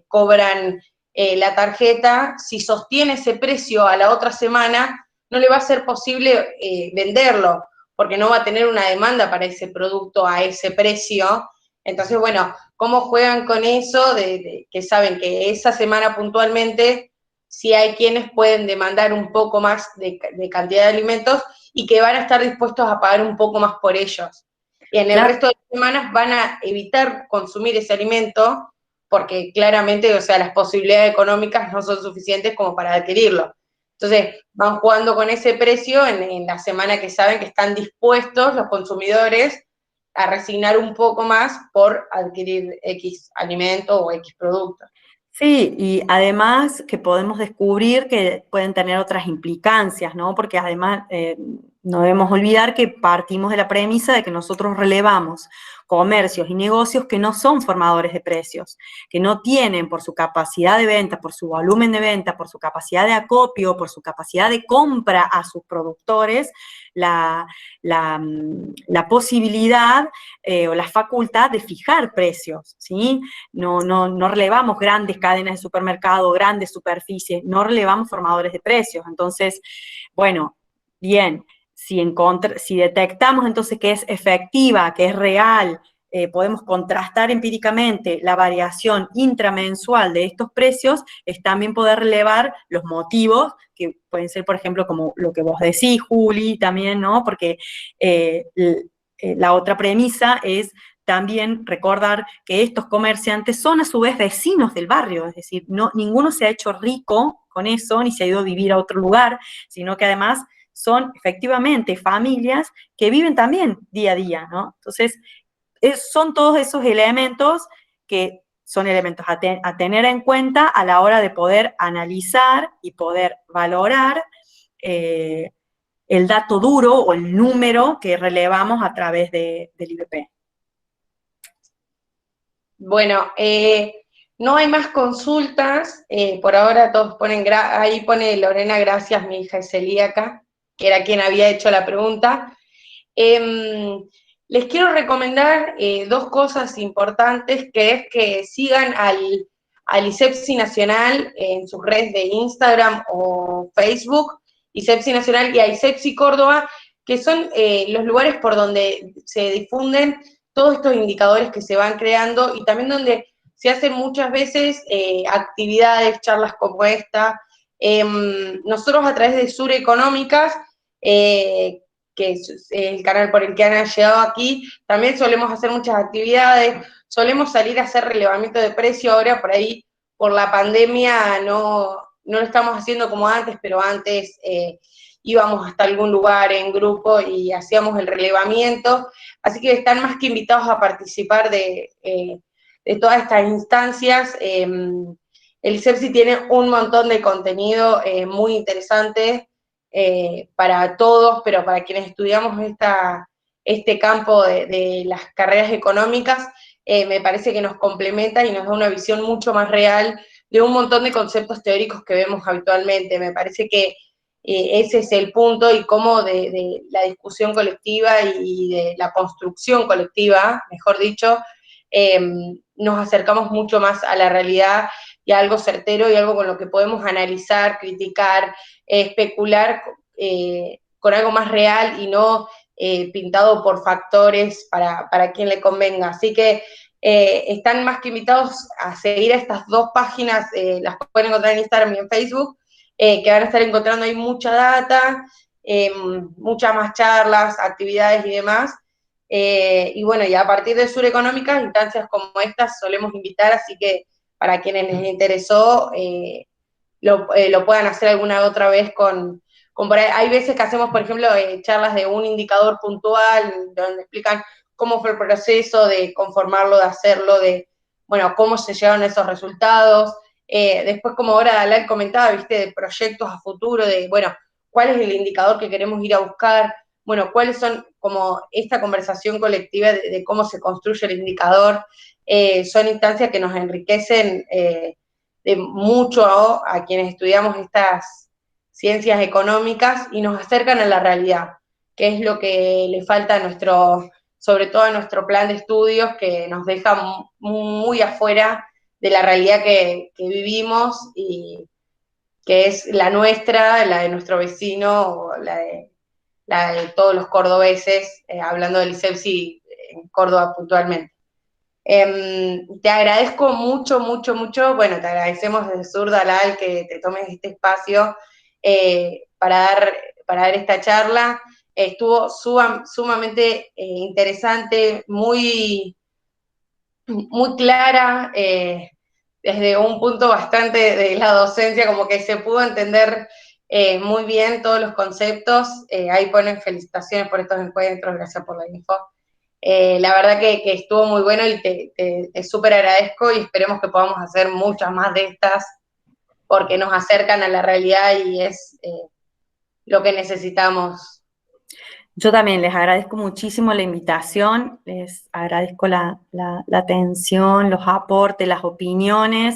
S1: cobran la tarjeta, si sostiene ese precio a la otra semana, no le va a ser posible venderlo, porque no va a tener una demanda para ese producto a ese precio. Entonces, bueno, ¿cómo juegan con eso de que saben que esa semana puntualmente si hay quienes pueden demandar un poco más de cantidad de alimentos y que van a estar dispuestos a pagar un poco más por ellos? Y en el
S2: Claro.
S1: resto de las semanas van a evitar consumir ese alimento porque claramente, o sea, las posibilidades económicas no son suficientes como para adquirirlo. Entonces, van jugando con ese precio en la semana que saben que están dispuestos los consumidores a resignar un poco más por adquirir X alimento o X producto.
S2: Sí, y además que podemos descubrir que pueden tener otras implicancias, ¿no? Porque además no debemos olvidar que partimos de la premisa de que nosotros relevamos comercios y negocios que no son formadores de precios, que no tienen por su capacidad de venta, por su volumen de venta, por su capacidad de acopio, por su capacidad de compra a sus productores, la posibilidad o la facultad de fijar precios, ¿sí? No relevamos grandes cadenas de supermercado, grandes superficies, no relevamos formadores de precios. Entonces, bueno, bien, si detectamos entonces que es efectiva, que es real, podemos contrastar empíricamente la variación intramensual de estos precios, es también poder relevar los motivos, que pueden ser, por ejemplo, como lo que vos decís, Juli, también, ¿no? Porque la otra premisa es también recordar que estos comerciantes son a su vez vecinos del barrio, es decir, ninguno se ha hecho rico con eso, ni se ha ido a vivir a otro lugar, sino que además son efectivamente familias que viven también día a día, ¿no? Entonces, son todos esos elementos que son elementos a tener en cuenta a la hora de poder analizar y poder valorar el dato duro o el número que relevamos a través del IBP.
S1: Bueno, no hay más consultas, por ahora todos ponen, ahí pone Lorena, gracias, mi hija es celíaca, que era quien había hecho la pregunta. Les quiero recomendar dos cosas importantes, que es que sigan al ISEPSI Nacional en sus redes de Instagram o Facebook, ISEPSI Nacional y a ISEPSI Córdoba, que son los lugares por donde se difunden todos estos indicadores que se van creando y también donde se hacen muchas veces actividades, charlas como esta. Nosotros a través de Sur Económicas, que es el canal por el que han llegado aquí, también solemos hacer muchas actividades, solemos salir a hacer relevamiento de precio. Ahora por ahí, por la pandemia, no lo estamos haciendo como antes, pero antes íbamos hasta algún lugar en grupo y hacíamos el relevamiento, así que están más que invitados a participar de todas estas instancias. El ISEPSI tiene un montón de contenido muy interesante para todos, pero para quienes estudiamos este campo de las carreras económicas, me parece que nos complementa y nos da una visión mucho más real de un montón de conceptos teóricos que vemos habitualmente. Me parece que ese es el punto, y cómo de la discusión colectiva y de la construcción colectiva, mejor dicho, nos acercamos mucho más a la realidad y a algo certero y algo con lo que podemos analizar, criticar, especular con algo más real y no pintado por factores para quien le convenga. Así que están más que invitados a seguir a estas dos páginas, las pueden encontrar en Instagram y en Facebook, que van a estar encontrando ahí mucha data, muchas más charlas, actividades y demás. Y bueno, y a partir de Sur Económicas, instancias como estas solemos invitar, así que para quienes les interesó, lo puedan hacer alguna otra vez con por ahí. Hay veces que hacemos, por ejemplo, charlas de un indicador puntual, donde explican cómo fue el proceso de conformarlo, de hacerlo, de, bueno, cómo se llegaron esos resultados. Después, como ahora Dalal comentaba, viste, de proyectos a futuro, de, bueno, cuál es el indicador que queremos ir a buscar, bueno, cuáles son, como esta conversación colectiva de cómo se construye el indicador. Son instancias que nos enriquecen de mucho a quienes estudiamos estas ciencias económicas y nos acercan a la realidad, que es lo que le falta a sobre todo a nuestro plan de estudios, que nos deja muy afuera de la realidad que vivimos, y que es la nuestra, la de nuestro vecino, o la de todos los cordobeses, hablando del ISEPSI en Córdoba puntualmente. Te agradezco mucho, mucho, mucho. Bueno, te agradecemos desde Sur, Dalal, que te tomes este espacio para dar esta charla. Estuvo sumamente interesante, muy clara, desde un punto bastante de la docencia, como que se pudo entender muy bien todos los conceptos. Ahí ponen felicitaciones por estos encuentros, gracias por la info. La verdad que estuvo muy bueno y te súper agradezco, y esperemos que podamos hacer muchas más de estas, porque nos acercan a la realidad y es lo que necesitamos.
S2: Yo también les agradezco muchísimo la invitación, les agradezco la atención, los aportes, las opiniones.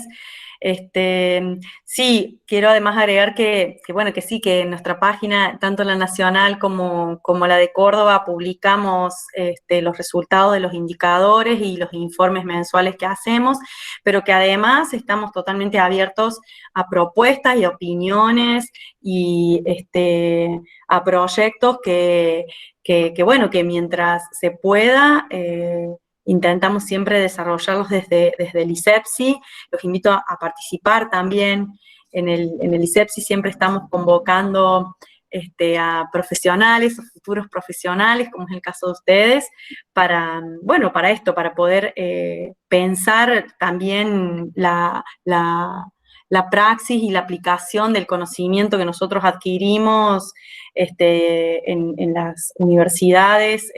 S2: Sí, quiero además agregar bueno, que sí, que en nuestra página, tanto la nacional como la de Córdoba, publicamos los resultados de los indicadores y los informes mensuales que hacemos, pero que además estamos totalmente abiertos a propuestas y opiniones y a proyectos bueno, que mientras se pueda, intentamos siempre desarrollarlos desde el ISEPSI. Los invito a participar también en el ISEPSI. Siempre estamos convocando a profesionales o futuros profesionales, como es el caso de ustedes, bueno, para esto, para poder pensar también la praxis y la aplicación del conocimiento que nosotros adquirimos en las universidades,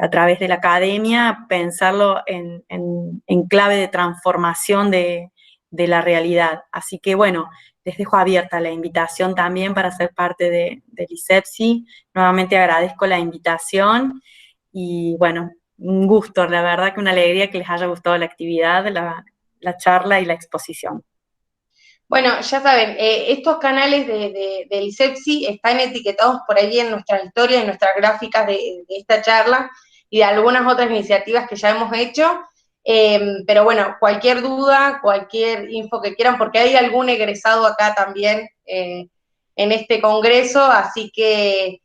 S2: a través de la academia, pensarlo en clave de transformación de la realidad. Así que bueno, les dejo abierta la invitación también para ser parte del ISEPSI. Nuevamente agradezco la invitación y bueno, un gusto, la verdad que una alegría que les haya gustado la actividad, la charla y la exposición.
S1: Bueno, ya saben, estos canales del ISEPSI están etiquetados por ahí en nuestras historias, en nuestras gráficas de esta charla y de algunas otras iniciativas que ya hemos hecho. Pero bueno, cualquier duda, cualquier info que quieran, porque hay algún egresado acá también en este congreso, así que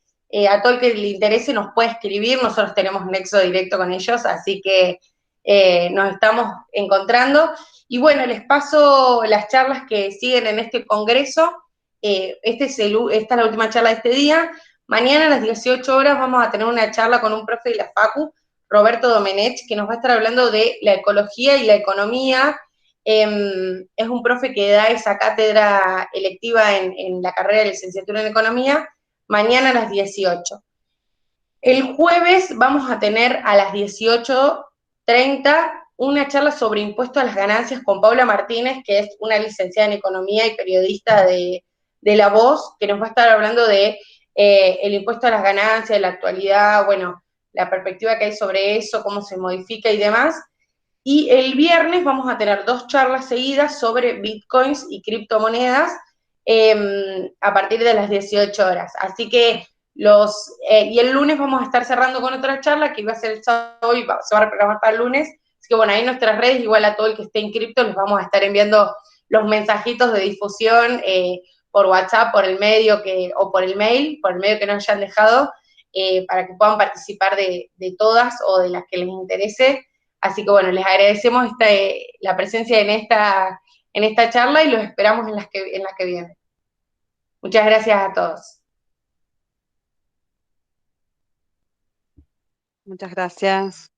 S1: a todo el que le interese nos puede escribir, nosotros tenemos nexo directo con ellos, así que nos estamos encontrando. Y bueno, les paso las charlas que siguen en este congreso. Esta es la última charla de este día. Mañana a las 18 horas vamos a tener una charla con un profe de la Facu, Roberto Domenech, que nos va a estar hablando de la ecología y la economía. Es un profe que da esa cátedra electiva en la carrera de licenciatura en economía, mañana a las 18. El jueves vamos a tener a las 18:30 una charla sobre impuestos a las ganancias con Paula Martínez, que es una licenciada en economía y periodista de La Voz, que nos va a estar hablando de el impuesto a las ganancias, de la actualidad, bueno, la perspectiva que hay sobre eso, cómo se modifica y demás. Y el viernes vamos a tener 2 charlas seguidas sobre bitcoins y criptomonedas a partir de las 18 horas. Así que y el lunes vamos a estar cerrando con otra charla que iba a ser el sábado y se va a reprogramar para el lunes. Así que bueno, ahí en nuestras redes, igual a todo el que esté en cripto, les vamos a estar enviando los mensajitos de difusión por WhatsApp, por el medio o por el mail que nos hayan dejado, para que puedan participar de todas o de las que les interese. Así que bueno, les agradecemos la presencia en esta charla y los esperamos en las que vienen. Muchas gracias a todos.
S4: Muchas gracias.